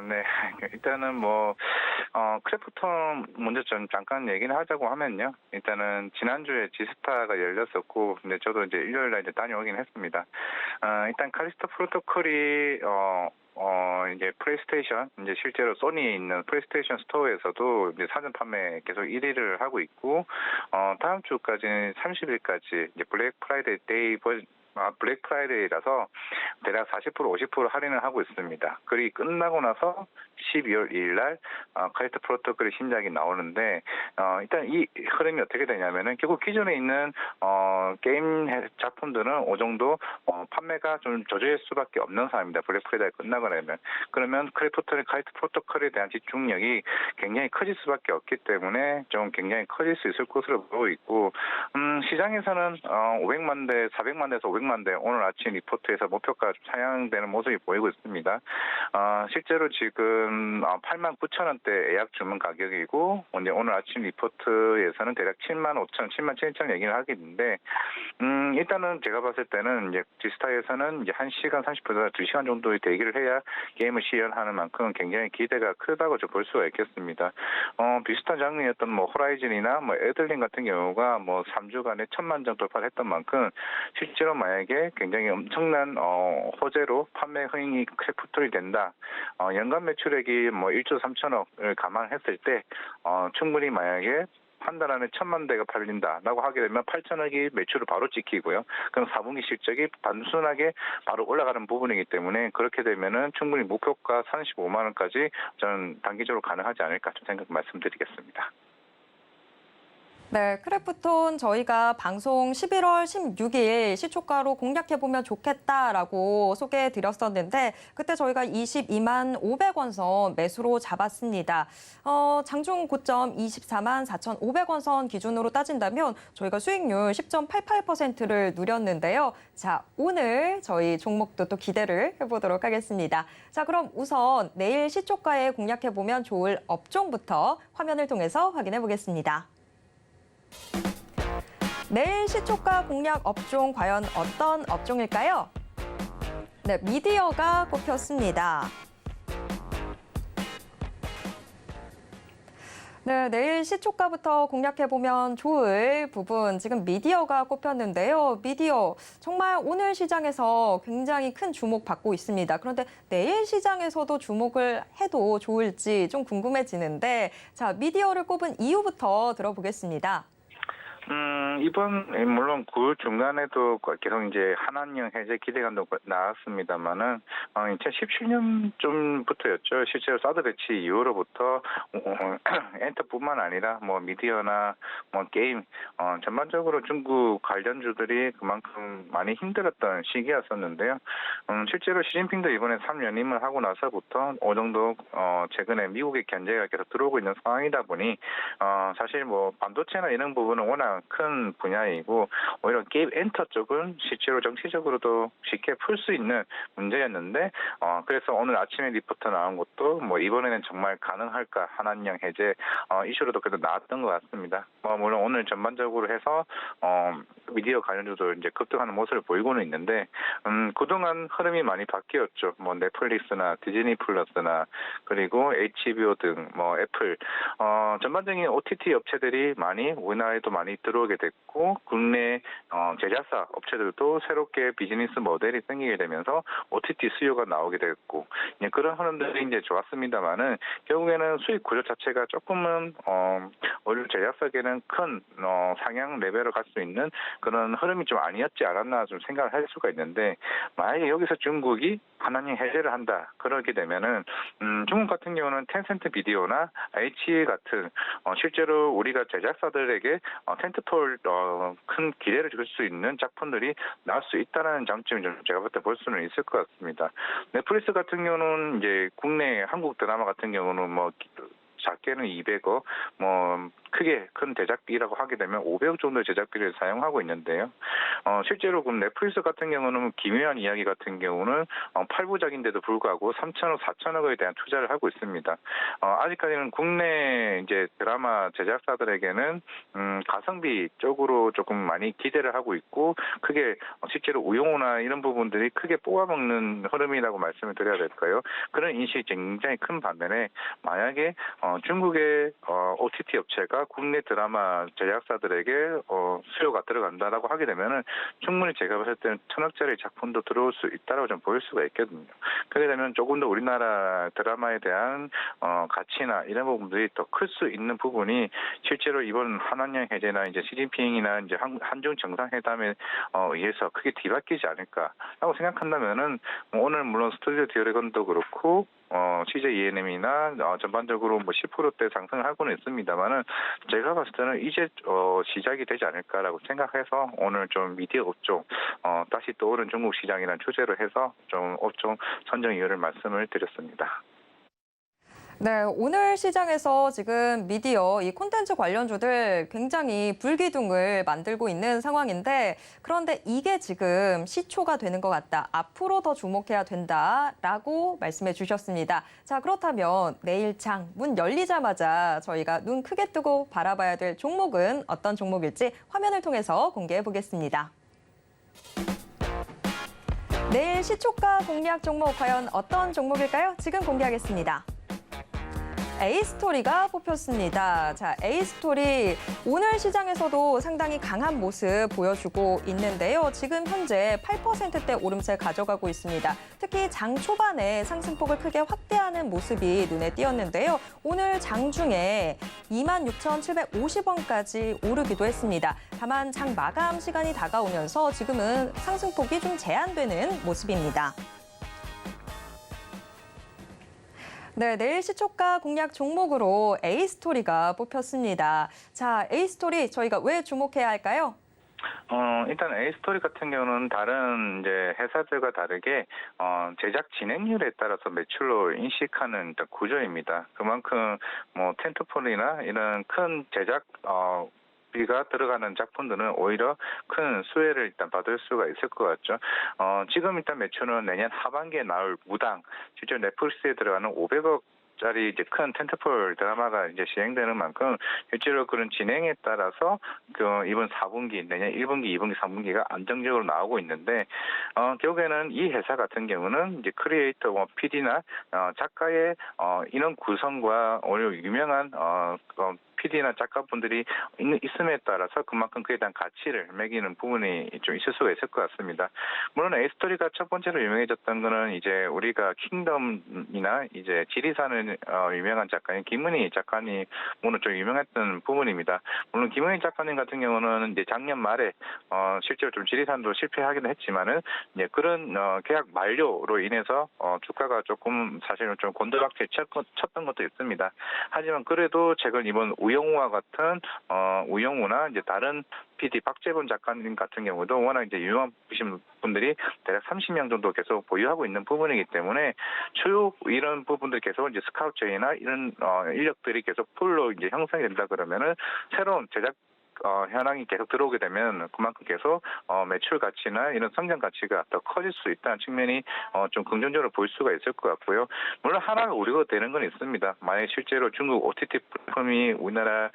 네. 일단은 크래프톤 먼저 좀 잠깐 얘기를 하자고 하면요. 일단은 지난주에 지스타가 열렸었고, 근데 저도 이제 일요일날 이제 다녀오긴 했습니다. 일단 칼리스토 프로토콜이, 이제 플레이스테이션, 이제 실제로 소니에 있는 플레이스테이션 스토어에서도 이제 사전 판매 계속 1위를 하고 있고, 다음 주까지는 30일까지 이제 블랙 프라이데이라서 대략 40% 50% 할인을 하고 있습니다. 그리고 끝나고 나서 12월 2일 날 칼리스토 프로토콜의 신작이 나오는데 일단 이 흐름이 어떻게 되냐면은 결국 기존에 있는 게임 작품들은 어느 정도 판매가 좀 저조할 수밖에 없는 상황입니다. 블랙 프라이데이 끝나고 나면 그러면 칼리스토 프로토콜에 대한 집중력이 굉장히 커질 수밖에 없기 때문에 좀 굉장히 커질 수 있을 것으로 보고 있고 시장에서는 500만 대, 400만 대에서 500만 대 오늘 아침 리포트에서 목표가 상향되는 모습이 보이고 있습니다. 실제로 지금 89,000원대 예약 주문 가격이고 이제 오늘 아침 리포트에서는 대략 75,000, 77,000 얘기를 하게 되는데 일단은 제가 봤을 때는 이제 지스타에서는 이제 1시간 30분에서 2시간 정도의 대기를 해야 게임을 시연하는 만큼 굉장히 기대가 크다고 좀 볼 수가 있겠습니다. 비슷한 장르였던 호라이즌이나 에들링 같은 경우가 3주간에 1,000만 장 돌파를 했던 만큼 실제로 만약에 굉장히 엄청난 호재로 판매 흥행이 크래프톤이 된다. 연간 매출액이 1조 3천억을 감안했을 때 충분히 만약에 한 달 안에 1,000만 대가 팔린다라고 하게 되면 8천억이 매출을 바로 찍히고요. 그럼 4분기 실적이 단순하게 바로 올라가는 부분이기 때문에 그렇게 되면은 충분히 목표가 35만 원까지 저는 단기적으로 가능하지 않을까 좀 생각 말씀드리겠습니다. 네, 크래프톤 저희가 방송 11월 16일 시초가로 공략해보면 좋겠다라고 소개해드렸었는데 그때 저희가 22만 500원 선 매수로 잡았습니다. 장중 고점 24만 4,500원 선 기준으로 따진다면 저희가 수익률 10.88%를 누렸는데요. 자, 오늘 저희 종목도 또 기대를 해보도록 하겠습니다. 자, 그럼 우선 내일 시초가에 공략해보면 좋을 업종부터 화면을 통해서 확인해보겠습니다. 내일 시초가 공략 업종 과연 어떤 업종일까요? 네, 미디어가 꼽혔습니다. 네, 내일 시초가부터 공략해보면 좋을 부분, 지금 미디어가 꼽혔는데요. 미디어, 정말 오늘 시장에서 굉장히 큰 주목받고 있습니다. 그런데 내일 시장에서도 주목을 해도 좋을지 좀 궁금해지는데, 자, 미디어를 꼽은 이유부터 들어보겠습니다. 이번 물론 9월 중간에도 계속 이제 한한령 해제 기대감도 나왔습니다만은 2017년쯤부터였죠. 실제로 사드 배치 이후로부터 엔터뿐만 아니라 뭐 미디어나 뭐 게임 전반적으로 중국 관련주들이 그만큼 많이 힘들었던 시기였었는데요. 실제로 시진핑도 이번에 3연임을 하고 나서부터 어느 정도 최근에 미국의 견제가 계속 들어오고 있는 상황이다 보니 사실 뭐 반도체나 이런 부분은 워낙 큰 분야이고 오히려 게임 엔터 쪽은 실제로 정치적으로도 쉽게 풀 수 있는 문제였는데 그래서 오늘 아침에 리포트 나온 것도 뭐 이번에는 정말 가능할까 한한령 해제 이슈로도 그래도 나왔던 것 같습니다. 물론 오늘 전반적으로 해서 미디어 관련주도 이제 급등하는 모습을 보이고는 있는데 그동안 흐름이 많이 바뀌었죠. 뭐 넷플릭스나 디즈니 플러스나 그리고 HBO 등 뭐 애플 전반적인 OTT 업체들이 많이 우리나라에도 많이 들어오게 됐고 국내 제작사 업체들도 새롭게 비즈니스 모델이 생기게 되면서 OTT 수요가 나오게 됐고 그런 흐름들이 이제 좋았습니다만은 결국에는 수익 구조 자체가 조금은 오히려 제작사계는 큰 상향 레벨을 갈 수 있는 그런 흐름이 좀 아니었지 않았나 좀 생각을 할 수가 있는데 만약에 여기서 중국이 한한령 해제를 한다 그러게 되면은 중국 같은 경우는 텐센트 비디오나 HE 같은 실제로 우리가 제작사들에게 텐트폴 큰 기대를 줄 수 있는 작품들이 나올 수 있다는 장점이 좀 제가 볼 때 볼 수는 있을 것 같습니다. 넷플릭스 같은 경우는 이제 국내 한국 드라마 같은 경우는 뭐 작게는 200억, 뭐 크게 큰 제작비라고 하게 되면 500억 정도의 제작비를 사용하고 있는데요. 실제로 그럼 넷플릭스 같은 경우는 기묘한 이야기 같은 경우는 8부작인데도 불구하고 3천억, 4천억에 대한 투자를 하고 있습니다. 아직까지는 국내 이제 드라마 제작사들에게는 가성비 쪽으로 조금 많이 기대를 하고 있고 크게 실제로 우영우나 이런 부분들이 크게 뽑아먹는 흐름이라고 말씀을 드려야 될까요? 그런 인식이 굉장히 큰 반면에 만약에 중국의 OTT 업체가 국내 드라마 제작사들에게 수요가 들어간다라고 하게 되면은 충분히 제가 봤을 때는 1,000억짜리 작품도 들어올 수 있다라고 좀 보일 수가 있거든요. 그렇게 되면 조금 더 우리나라 드라마에 대한 가치나 이런 부분들이 더 클 수 있는 부분이 실제로 이번 한한령 해제나 이제 시진핑이나 이제 한중 정상회담에 의해서 크게 뒤바뀌지 않을까라고 생각한다면은 오늘 물론 스튜디오 드래곤도 그렇고 CJ ENM이나 전반적으로 뭐 10%대 상승을 하고는 있습니다만은 제가 봤을 때는 이제 시작이 되지 않을까라고 생각해서 오늘 좀 미디어 업종 다시 떠오른 중국 시장이라는 주제로 해서 좀 업종 선정 이유를 말씀을 드렸습니다. 네, 오늘 시장에서 지금 미디어, 이 콘텐츠 관련주들 굉장히 불기둥을 만들고 있는 상황인데 그런데 이게 지금 시초가 되는 것 같다. 앞으로 더 주목해야 된다라고 말씀해 주셨습니다. 자, 그렇다면 내일 장 문 열리자마자 저희가 눈 크게 뜨고 바라봐야 될 종목은 어떤 종목일지 화면을 통해서 공개해 보겠습니다. 내일 시초가 공략 종목 과연 어떤 종목일까요? 지금 공개하겠습니다. A스토리가 뽑혔습니다. 자, A스토리 오늘 시장에서도 상당히 강한 모습 보여주고 있는데요. 지금 현재 8%대 오름세 가져가고 있습니다. 특히 장 초반에 상승폭을 크게 확대하는 모습이 눈에 띄었는데요. 오늘 장중에 26,750원까지 오르기도 했습니다. 다만 장 마감 시간이 다가오면서 지금은 상승폭이 좀 제한되는 모습입니다. 네, 내일 시초가 공략 종목으로 A스토리가 뽑혔습니다. 자, A스토리 저희가 왜 주목해야 할까요? 일단 A스토리 같은 경우는 다른 이제 회사들과 다르게 제작 진행률에 따라서 매출로 인식하는 일단 구조입니다. 그만큼 뭐 텐트폴이나 이런 큰 제작 비가 들어가는 작품들은 오히려 큰 수혜를 일단 받을 수가 있을 것 같죠. 지금 일단 매출은 내년 하반기에 나올 무당, 실제 넷플릭스에 들어가는 500억 짜리 이제 큰 텐트폴 드라마가 이제 진행되는 만큼 실제로 그런 진행에 따라서 그 이번 4분기 내년 1분기, 2분기, 3분기가 안정적으로 나오고 있는데 결국에는 이 회사 같은 경우는 이제 크리에이터, PD나 작가의 인원 구성과 오히려 유명한 PD나 작가분들이 있음에 따라서 그만큼 그에 대한 가치를 매기는 부분이 좀 있을 수가 있을 것 같습니다. 물론 에이스토리가 첫 번째로 유명해졌던 거는 이제 우리가 킹덤이나 이제 지리산을 유명한 작가인 김은희 작가님은 좀 유명했던 부분입니다. 물론 김은희 작가님 같은 경우는 이제 작년 말에 실제로 좀 지리산도 실패하기는 했지만은 이제 그런 계약 만료로 인해서 주가가 조금 사실은 좀 곤두박질 쳤던 것도 있습니다. 하지만 그래도 최근 이번 우영우와 같은 우영우나 이제 다른 PD 박재범 작가님 같은 경우도 워낙 이제 유명하신 분들이 대략 30명 정도 계속 보유하고 있는 부분이기 때문에 추후 이런 부분들 계속 이제 스카우트제이나 이런 인력들이 계속 풀로 이제 형성이 된다 그러면은 새로운 제작 현황이 계속 들어오게 되면 그만큼 계속 매출 가치나 이런 성장 가치가 더 커질 수 있다는 측면이 좀 긍정적으로 볼 수가 있을 것 같고요. 물론 하나가 우려가 되는 건 있습니다. 만약에 실제로 중국 OTT 플랫폼이 우리나라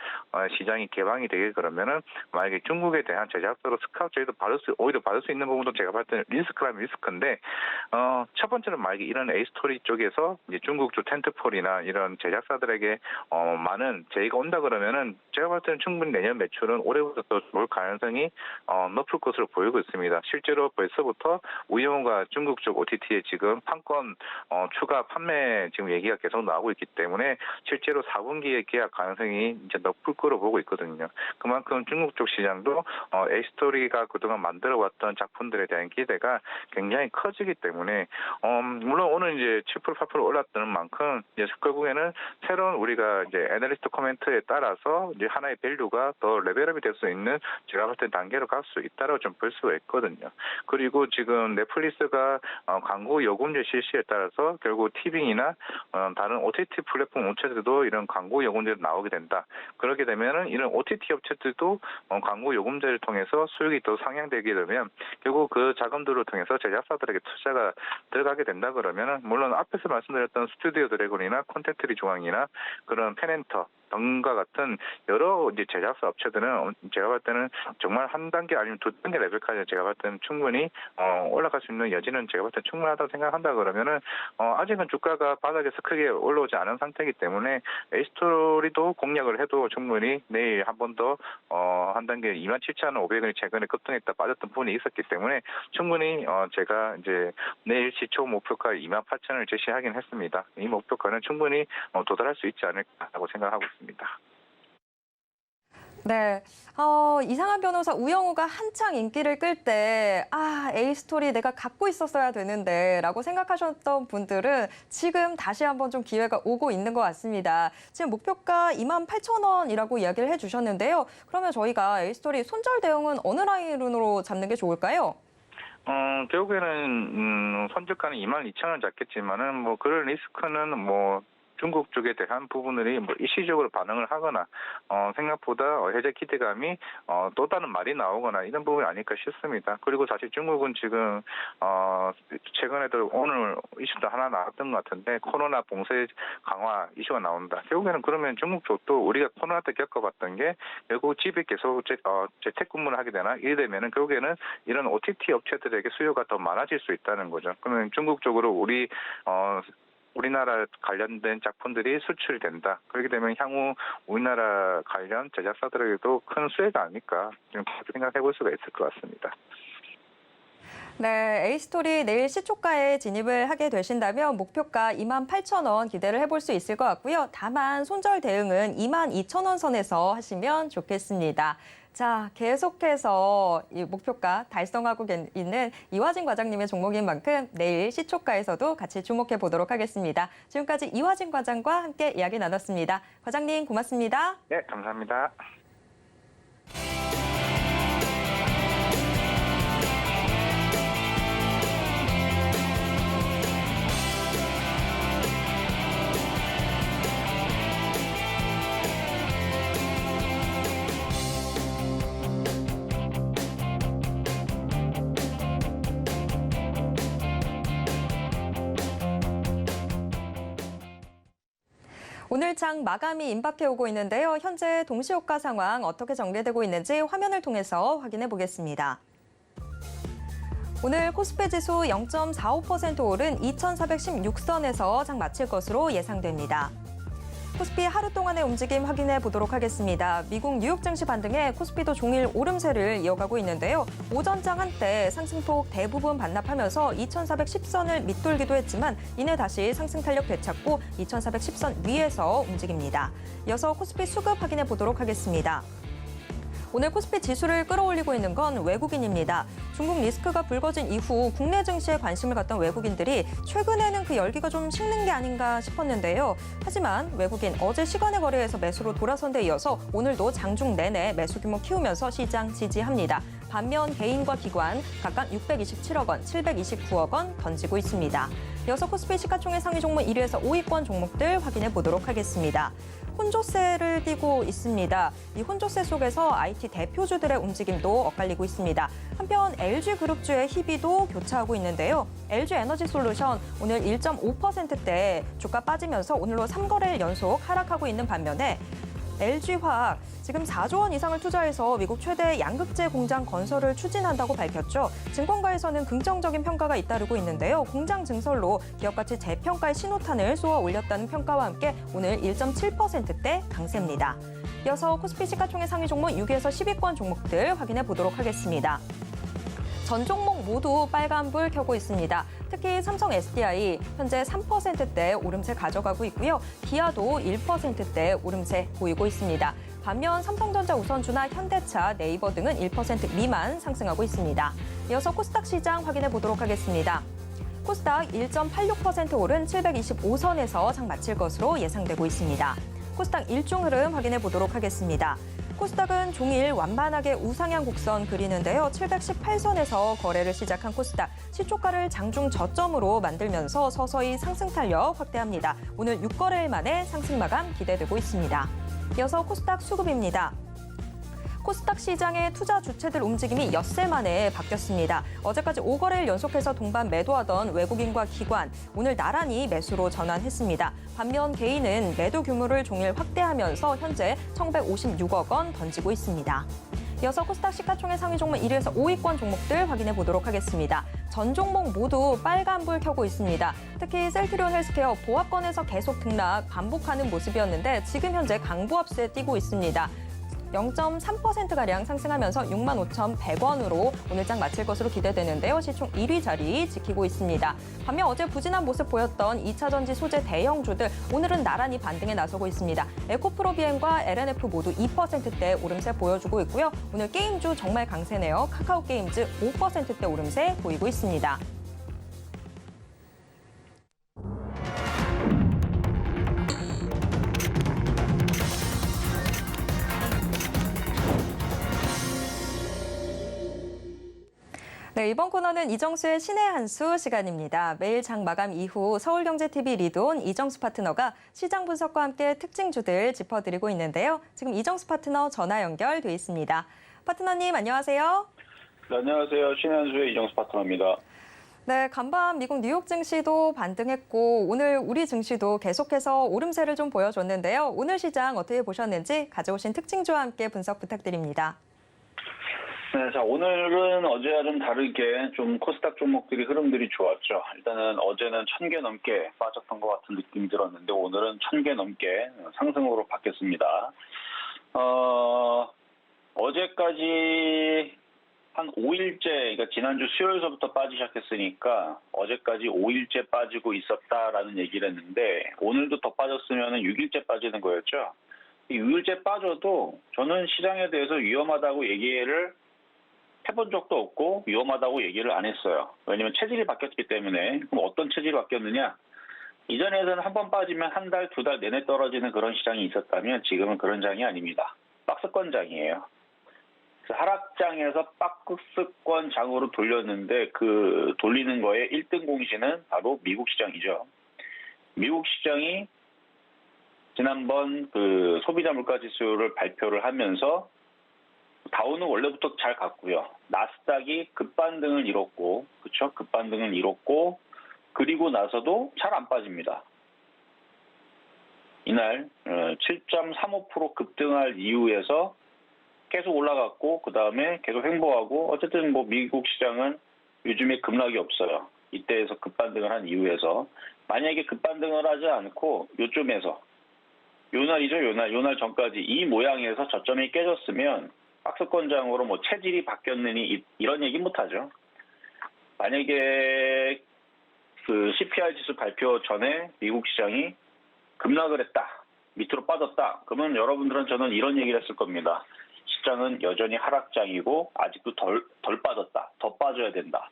시장이 개방이 되게 그러면은 만약에 중국에 대한 제작사로 스카우트제도 오히려 받을 수 있는 부분도 제가 봤을 때는 리스크라면 리스크인데 첫 번째는 만약에 이런 A스토리 쪽에서 이제 중국 쪽 텐트폴이나 이런 제작사들에게 많은 제의가 온다 그러면은 제가 봤을 때는 충분히 내년 매출 올해부터 올 가능성이 높을 것으로 보이고 있습니다. 실제로 벌써부터 우영우가 중국 쪽 OTT에 지금 판권 추가 판매 지금 얘기가 계속 나오고 있기 때문에 실제로 4분기에 계약 가능성이 이제 높을 거로 보고 있거든요. 그만큼 중국 쪽 시장도 A스토리가 그동안 만들어왔던 작품들에 대한 기대가 굉장히 커지기 때문에 물론 오늘 이제 7% 8% 올랐던 만큼 이제 결국에는 새로운 우리가 이제 애널리스트 코멘트에 따라서 이제 하나의 밸류가 더 레벨업이 될 수 있는 제가 봤을 때 단계로 갈 수 있다고 좀 볼 수가 있거든요. 그리고 지금 넷플릭스가 광고 요금제 실시에 따라서 결국 티빙이나 다른 OTT 플랫폼 업체들도 이런 광고 요금제로 나오게 된다. 그렇게 되면은 이런 OTT 업체들도 광고 요금제를 통해서 수익이 더 상향되게 되면 결국 그 자금들을 통해서 제작사들에게 투자가 들어가게 된다 그러면은 물론 앞에서 말씀드렸던 스튜디오 드래곤이나 콘텐츠리 중앙이나 그런 펜엔터 등과 같은 여러 이제 제작사 업체들은 제가 봤을 때는 정말 한 단계 아니면 두 단계 레벨까지 제가 봤을 때는 충분히 올라갈 수 있는 여지는 제가 봤을 때 충분하다고 생각한다 그러면은 아직은 주가가 바닥에서 크게 올라오지 않은 상태이기 때문에 에이스토리도 공략을 해도 충분히 내일 한 번 더 한 단계 27,500원이 최근에 급등했다 빠졌던 부분이 있었기 때문에 충분히 제가 이제 내일 시초 목표가 28,000원을 제시하긴 했습니다. 이 목표가는 충분히 도달할 수 있지 않을까라고 생각하고 있습니다. 네, 이상한 변호사 우영우가 한창 인기를 끌 때 A스토리 내가 갖고 있었어야 되는데 라고 생각하셨던 분들은 지금 다시 한번 좀 기회가 오고 있는 것 같습니다. 지금 목표가 28,000원이라고 이야기를 해주셨는데요. 그러면 저희가 A스토리 손절 대응은 어느 라인으로 잡는 게 좋을까요? 결국에는 선저가는 22,000원 잡겠지만은 뭐 그런 리스크는 뭐 중국 쪽에 대한 부분들이 뭐 일시적으로 반응을 하거나 생각보다 해제 기대감이 또 다른 말이 나오거나 이런 부분이 아닐까 싶습니다. 그리고 사실 중국은 지금 최근에도 오늘 이슈도 하나 나왔던 것 같은데 코로나 봉쇄 강화 이슈가 나온다. 결국에는 그러면 중국 쪽도 우리가 코로나 때 겪어봤던 게 결국 집에 계속 재택근무를 하게 되나 이래 되면은 결국에는 이런 OTT 업체들에게 수요가 더 많아질 수 있다는 거죠. 그러면 중국 쪽으로 우리나라 관련된 작품들이 수출된다. 그렇게 되면 향후 우리나라 관련 제작사들에게도 큰 수혜가 아닐까 그렇게 생각해 볼 수가 있을 것 같습니다. 네, A스토리 내일 시초가에 진입을 하게 되신다면 목표가 28,000원 기대를 해볼 수 있을 것 같고요. 다만 손절 대응은 22,000원 선에서 하시면 좋겠습니다. 자, 계속해서 이 목표가 달성하고 있는 이화진 과장님의 종목인 만큼 내일 시초가에서도 같이 주목해 보도록 하겠습니다. 지금까지 이화진 과장과 함께 이야기 나눴습니다. 과장님 고맙습니다. 네, 감사합니다. 오늘 장 마감이 임박해 오고 있는데요. 현재 동시효과 상황 어떻게 전개되고 있는지 화면을 통해서 확인해 보겠습니다. 오늘 코스피 지수 0.45% 오른 2,416선에서 장 마칠 것으로 예상됩니다. 코스피 하루 동안의 움직임 확인해 보도록 하겠습니다. 미국 뉴욕 증시 반등에 코스피도 종일 오름세를 이어가고 있는데요. 오전장 한때 상승폭 대부분 반납하면서 2,410선을 밑돌기도 했지만 이내 다시 상승 탄력 되찾고 2,410선 위에서 움직입니다. 이어서 코스피 수급 확인해 보도록 하겠습니다. 오늘 코스피 지수를 끌어올리고 있는 건 외국인입니다. 중국 리스크가 불거진 이후 국내 증시에 관심을 갖던 외국인들이 최근에는 그 열기가 좀 식는 게 아닌가 싶었는데요. 하지만 외국인 어제 시간의 거래에서 매수로 돌아선 데 이어서 오늘도 장중 내내 매수 규모 키우면서 시장 지지합니다. 반면 개인과 기관 각각 627억 원, 729억 원 던지고 있습니다. 이어서 코스피 시가총액 상위 종목 1위에서 5위권 종목들 확인해 보도록 하겠습니다. 혼조세를 띠고 있습니다. 이 혼조세 속에서 IT 대표주들의 움직임도 엇갈리고 있습니다. 한편 LG그룹주의 희비도 교차하고 있는데요. LG에너지솔루션 오늘 1.5%대 주가 빠지면서 오늘로 3거래일 연속 하락하고 있는 반면에 LG화학 지금 4조 원 이상을 투자해서 미국 최대 양극재 공장 건설을 추진한다고 밝혔죠. 증권가에서는 긍정적인 평가가 잇따르고 있는데요. 공장 증설로 기업가치 재평가의 신호탄을 쏘아 올렸다는 평가와 함께 오늘 1.7%대 강세입니다. 이어서 코스피 시가총액 상위 종목 6위에서 10위권 종목들 확인해 보도록 하겠습니다. 전 종목 모두 빨간불 켜고 있습니다. 특히 삼성 SDI 현재 3%대 오름세 가져가고 있고요. 기아도 1%대 오름세 보이고 있습니다. 반면 삼성전자 우선주나 현대차, 네이버 등은 1% 미만 상승하고 있습니다. 이어서 코스닥 시장 확인해 보도록 하겠습니다. 코스닥 1.86% 오른 725선에서 장 마칠 것으로 예상되고 있습니다. 코스닥 일중 흐름 확인해 보도록 하겠습니다. 코스닥은 종일 완만하게 우상향 곡선 그리는데요. 718선에서 거래를 시작한 코스닥, 시초가를 장중 저점으로 만들면서 서서히 상승 탄력 확대합니다. 오늘 6거래일 만에 상승 마감 기대되고 있습니다. 이어서 코스닥 수급입니다. 코스닥 시장의 투자 주체들 움직임이 엿새 만에 바뀌었습니다. 어제까지 5거래일 연속해서 동반 매도하던 외국인과 기관, 오늘 나란히 매수로 전환했습니다. 반면 개인은 매도 규모를 종일 확대하면서 현재 1,156억 원 던지고 있습니다. 이어서 코스닥 시가총액 상위 종목 1위에서 5위권 종목들 확인해 보도록 하겠습니다. 전 종목 모두 빨간불 켜고 있습니다. 특히 셀트리온 헬스케어 보합권에서 계속 등락 반복하는 모습이었는데 지금 현재 강보합세 띄고 있습니다. 0.3%가량 상승하면서 65,100원으로 오늘 장 마칠 것으로 기대되는데요. 시총 1위 자리 지키고 있습니다. 반면 어제 부진한 모습 보였던 2차전지 소재 대형주들 오늘은 나란히 반등에 나서고 있습니다. 에코프로비엠과 LNF 모두 2%대 오름세 보여주고 있고요. 오늘 게임주 정말 강세네요. 카카오게임즈 5%대 오름세 보이고 있습니다. 네, 이번 코너는 이정수의 신의 한 수 시간입니다. 매일 장 마감 이후 서울경제TV 리드온 이정수 파트너가 시장 분석과 함께 특징주들 짚어드리고 있는데요. 지금 이정수 파트너 전화 연결돼 있습니다. 파트너님 안녕하세요. 네, 안녕하세요. 신의 한 수의 이정수 파트너입니다. 네, 간밤 미국 뉴욕 증시도 반등했고 오늘 우리 증시도 계속해서 오름세를 좀 보여줬는데요. 오늘 시장 어떻게 보셨는지 가져오신 특징주와 함께 분석 부탁드립니다. 네, 자, 오늘은 어제와 좀 다르게 좀 코스닥 종목들이 흐름들이 좋았죠. 일단은 어제는 1,000개 넘게 빠졌던 것 같은 느낌이 들었는데 오늘은 1,000개 넘게 상승으로 바뀌었습니다. 어제까지 한 5일째, 그러니까 지난주 수요일서부터 빠지기 시작했으니까 어제까지 5일째 빠지고 있었다라는 얘기를 했는데 오늘도 더 빠졌으면 6일째 빠지는 거였죠. 이 6일째 빠져도 저는 시장에 대해서 위험하다고 얘기를 해본 적도 없고 위험하다고 얘기를 안 했어요. 왜냐하면 체질이 바뀌었기 때문에. 그럼 어떤 체질이 바뀌었느냐? 이전에는 한 번 빠지면 한 달, 두 달 내내 떨어지는 그런 시장이 있었다면 지금은 그런 장이 아닙니다. 박스권 장이에요. 하락장에서 박스권 장으로 돌렸는데 그 돌리는 거에 1등 공신은 바로 미국 시장이죠. 미국 시장이 지난번 그 소비자 물가 지수를 발표를 하면서 다우는 원래부터 잘 갔고요. 나스닥이 급반등을 이뤘고, 그렇죠? 급반등을 이뤘고, 그리고 나서도 잘 안 빠집니다. 이날 7.35% 급등할 이후에서 계속 올라갔고 그 다음에 계속 횡보하고 어쨌든 뭐 미국 시장은 요즘에 급락이 없어요. 이때에서 급반등을 한 이후에서 만약에 급반등을 하지 않고 요쯤에서 요날이죠. 요날 전까지 이 모양에서 저점이 깨졌으면 박스권장으로 뭐 체질이 바뀌었느니 이런 얘기 못하죠. 만약에 그 CPI 지수 발표 전에 미국 시장이 급락을 했다. 밑으로 빠졌다. 그러면 여러분들은 저는 이런 얘기를 했을 겁니다. 시장은 여전히 하락장이고 아직도 덜 빠졌다. 더 빠져야 된다.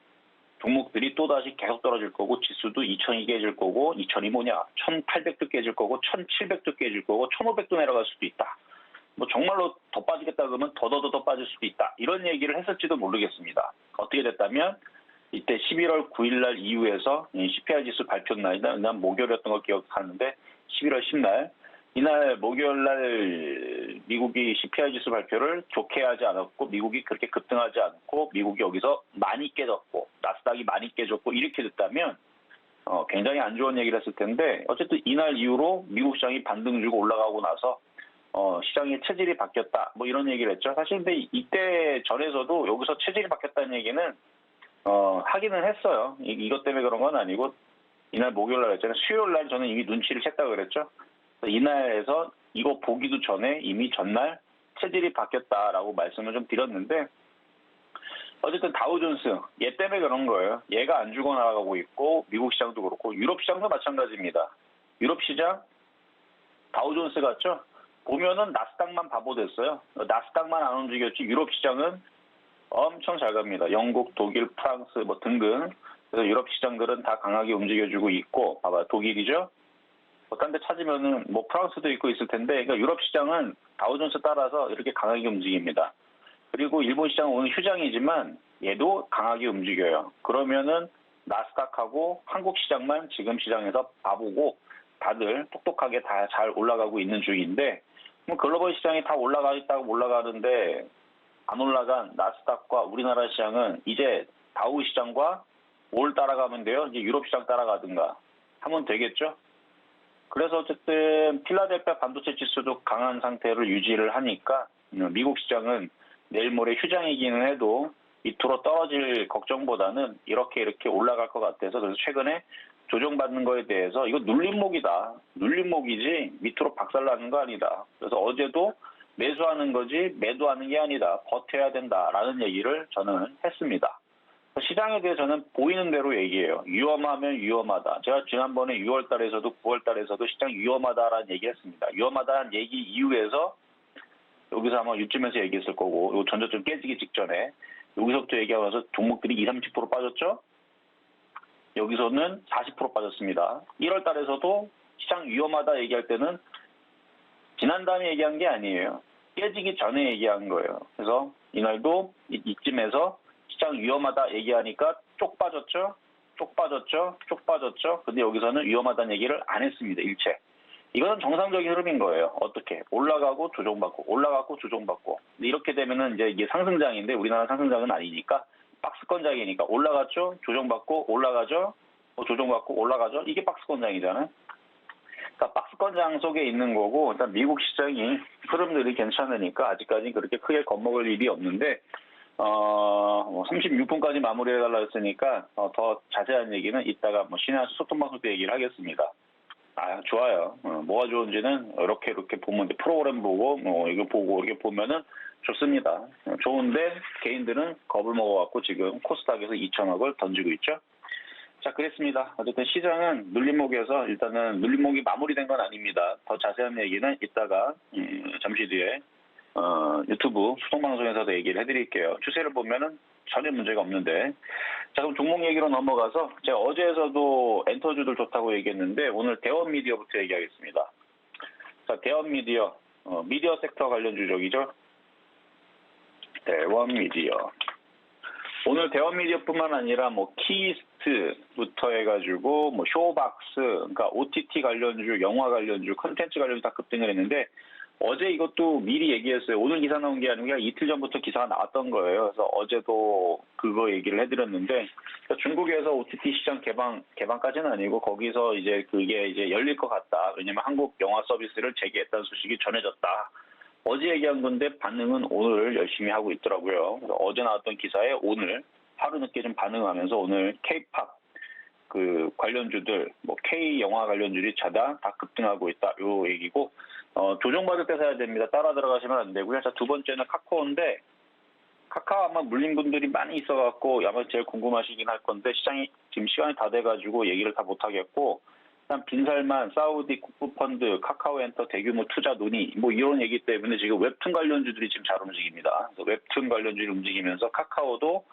종목들이 또다시 계속 떨어질 거고 지수도 2000이 깨질 거고 2000이 뭐냐 1800도 깨질 거고 1700도 깨질 거고 1500도 내려갈 수도 있다. 뭐 정말로 더 빠지겠다 그러면 더 빠질 수도 있다. 이런 얘기를 했을지도 모르겠습니다. 어떻게 됐다면 이때 11월 9일 날 이후에서 CPI 지수 발표 날이나 난 목요일이었던 걸 기억하는데 11월 10날 이날 목요일 날 미국이 CPI 지수 발표를 좋게 하지 않았고 미국이 그렇게 급등하지 않고 미국이 여기서 많이 깨졌고 나스닥이 많이 깨졌고 이렇게 됐다면 굉장히 안 좋은 얘기를 했을 텐데 어쨌든 이날 이후로 미국 시장이 반등 주고 올라가고 나서 시장의 체질이 바뀌었다 뭐 이런 얘기를 했죠. 사실 근데 이때 전에서도 여기서 체질이 바뀌었다는 얘기는 하기는 했어요. 이것 때문에 그런 건 아니고 이날 목요일 날 했잖아요. 수요일 날 저는 이미 눈치를 챘다고 그랬죠. 이날에서 이거 보기도 전에 이미 전날 체질이 바뀌었다라고 말씀을 좀 드렸는데 어쨌든 다우존스 얘 때문에 그런 거예요. 얘가 안 죽어나가고 있고 미국 시장도 그렇고 유럽 시장도 마찬가지입니다. 유럽 시장 다우존스 같죠? 보면은 나스닥만 바보 됐어요. 나스닥만 안 움직였지 유럽 시장은 엄청 잘 갑니다. 영국, 독일, 프랑스 뭐 등등. 그래서 유럽 시장들은 다 강하게 움직여주고 있고 봐봐 독일이죠? 딴 데 찾으면은 뭐 프랑스도 있고 있을 텐데 그러니까 유럽 시장은 다우존스 따라서 이렇게 강하게 움직입니다. 그리고 일본 시장은 오늘 휴장이지만 얘도 강하게 움직여요. 그러면은 나스닥하고 한국 시장만 지금 시장에서 바보고 다들 똑똑하게 다 잘 올라가고 있는 중인데 뭐 글로벌 시장이 다 올라가겠다고 올라가는데 안 올라간 나스닥과 우리나라 시장은 이제 다우 시장과 뭘 따라가면 돼요? 이제 유럽 시장 따라가든가 하면 되겠죠? 그래서 어쨌든 필라델피아 반도체 지수도 강한 상태를 유지를 하니까 미국 시장은 내일 모레 휴장이기는 해도 밑으로 떨어질 걱정보다는 이렇게 올라갈 것 같아서 그래서 최근에 조정받는 거에 대해서 이거 눌림목이다. 눌림목이지 밑으로 박살나는 거 아니다. 그래서 어제도 매수하는 거지 매도하는 게 아니다. 버텨야 된다라는 얘기를 저는 했습니다. 시장에 대해 저는 보이는 대로 얘기해요. 위험하면 위험하다. 제가 지난번에 6월 달에서도 9월 달에서도 시장 위험하다라는 얘기 했습니다. 위험하다는 얘기 이후에서 여기서 아마 이쯤에서 얘기했을 거고 요 전저점 깨지기 직전에 여기서부터 얘기하면서 종목들이 20-30% 빠졌죠? 여기서는 40% 빠졌습니다. 1월 달에서도 시장 위험하다 얘기할 때는 지난 다음에 얘기한 게 아니에요. 깨지기 전에 얘기한 거예요. 그래서 이날도 이쯤에서 시장 위험하다 얘기하니까 쪽 빠졌죠? 쪽 빠졌죠? 근데 여기서는 위험하다는 얘기를 안 했습니다. 일체. 이거는 정상적인 흐름인 거예요. 어떻게? 올라가고 조정받고 올라가고 조정받고. 근데 이렇게 되면은 이제 이게 상승장인데 우리나라 상승장은 아니니까 박스권장이니까 올라갔죠? 조정받고 올라가죠? 조정받고 올라가죠? 이게 박스권장이잖아요. 그러니까 박스권장 속에 있는 거고 일단 미국 시장이 흐름들이 괜찮으니까 아직까지 그렇게 크게 겁먹을 일이 없는데 36분까지 마무리해달라 했으니까 더 자세한 얘기는 이따가 뭐 신의 소통방송 때 얘기를 하겠습니다. 좋아요. 뭐가 좋은지는 이렇게 보면 프로그램 보고 이거 보고 이렇게 보면은 좋습니다. 좋은데 개인들은 겁을 먹어갖고 지금 코스닥에서 2천억을 던지고 있죠. 자, 그랬습니다. 어쨌든 시장은 눌림목에서 일단은 눌림목이 마무리된 건 아닙니다. 더 자세한 얘기는 이따가 잠시 뒤에 유튜브 소통방송에서도 얘기를 해드릴게요. 추세를 보면은 전혀 문제가 없는데. 자, 그럼 종목 얘기로 넘어가서 제가 어제에서도 엔터주들 좋다고 얘기했는데 오늘 대원미디어부터 얘기하겠습니다. 자, 대원미디어, 미디어 섹터 관련 주적이죠. 대원미디어. 오늘 대원미디어뿐만 아니라 뭐 키스트부터 해가지고 뭐 쇼박스, 그러니까 OTT 관련주, 영화 관련주, 콘텐츠 관련주 다 급등을 했는데 어제 이것도 미리 얘기했어요. 오늘 기사 나온 게 아니고 이틀 전부터 기사가 나왔던 거예요. 그래서 어제도 그거 얘기를 해드렸는데 중국에서 OTT 시장 개방까지는 아니고 거기서 이제 그게 이제 열릴 것 같다. 왜냐면 한국 영화 서비스를 재개했다는 소식이 전해졌다. 어제 얘기한 건데 반응은 오늘 열심히 하고 있더라고요. 그래서 어제 나왔던 기사에 오늘 하루 늦게 좀 반응하면서 오늘 K-팝 그 관련주들, 뭐 K 영화 관련주들이 다 급등하고 있다. 요 얘기고. 조정받을 때 사야 됩니다. 따라 들어가시면 안 되고요. 자, 두 번째는 카카오인데, 카카오 아마 물린 분들이 많이 있어갖고, 아마 제일 궁금하시긴 할 건데, 지금 시간이 다 돼가지고 얘기를 다 못하겠고, 일단 빈살만, 사우디 국부펀드, 카카오엔터 대규모 투자 논의, 뭐 이런 얘기 때문에 지금 웹툰 관련주들이 지금 잘 움직입니다. 그래서 웹툰 관련주들이 움직이면서 카카오도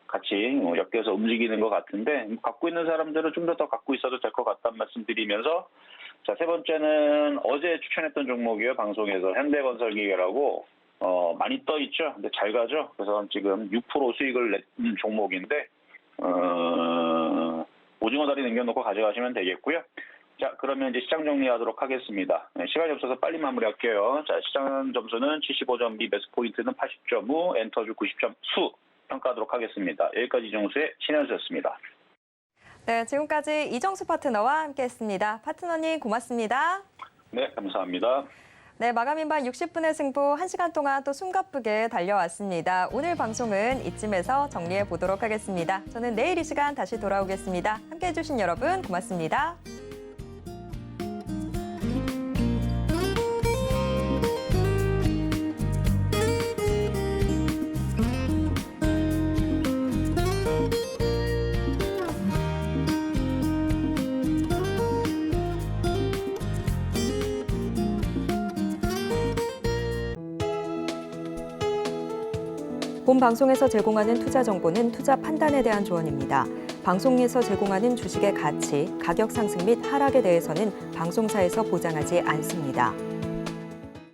같이 엮여서 움직이는 것 같은데, 갖고 있는 사람들은 좀 더 갖고 있어도 될 것 같다는 말씀 드리면서, 자, 세 번째는 어제 추천했던 종목이에요. 방송에서 현대건설기계라고 많이 떠 있죠. 근데 잘 가죠. 그래서 지금 6% 수익을 낸 종목인데 오징어 다리 남겨놓고 가져가시면 되겠고요. 자, 그러면 이제 시장 정리하도록 하겠습니다. 네, 시간이 없어서 빨리 마무리할게요. 자, 시장 점수는 75점 B, 매수 포인트는 80.5, 엔터주 90점 수 평가하도록 하겠습니다. 여기까지 이정수의 신현수였습니다. 네, 지금까지 이정수 파트너와 함께했습니다. 파트너님 고맙습니다. 네, 감사합니다. 네, 마감인반 60분의 승부 1시간 동안 또 숨가쁘게 달려왔습니다. 오늘 방송은 이쯤에서 정리해 보도록 하겠습니다. 저는 내일 이 시간 다시 돌아오겠습니다. 함께해 주신 여러분 고맙습니다. 본 방송에서 제공하는 투자 정보는 투자 판단에 대한 조언입니다. 방송에서 제공하는 주식의 가치, 가격 상승 및 하락에 대해서는 방송사에서 보장하지 않습니다.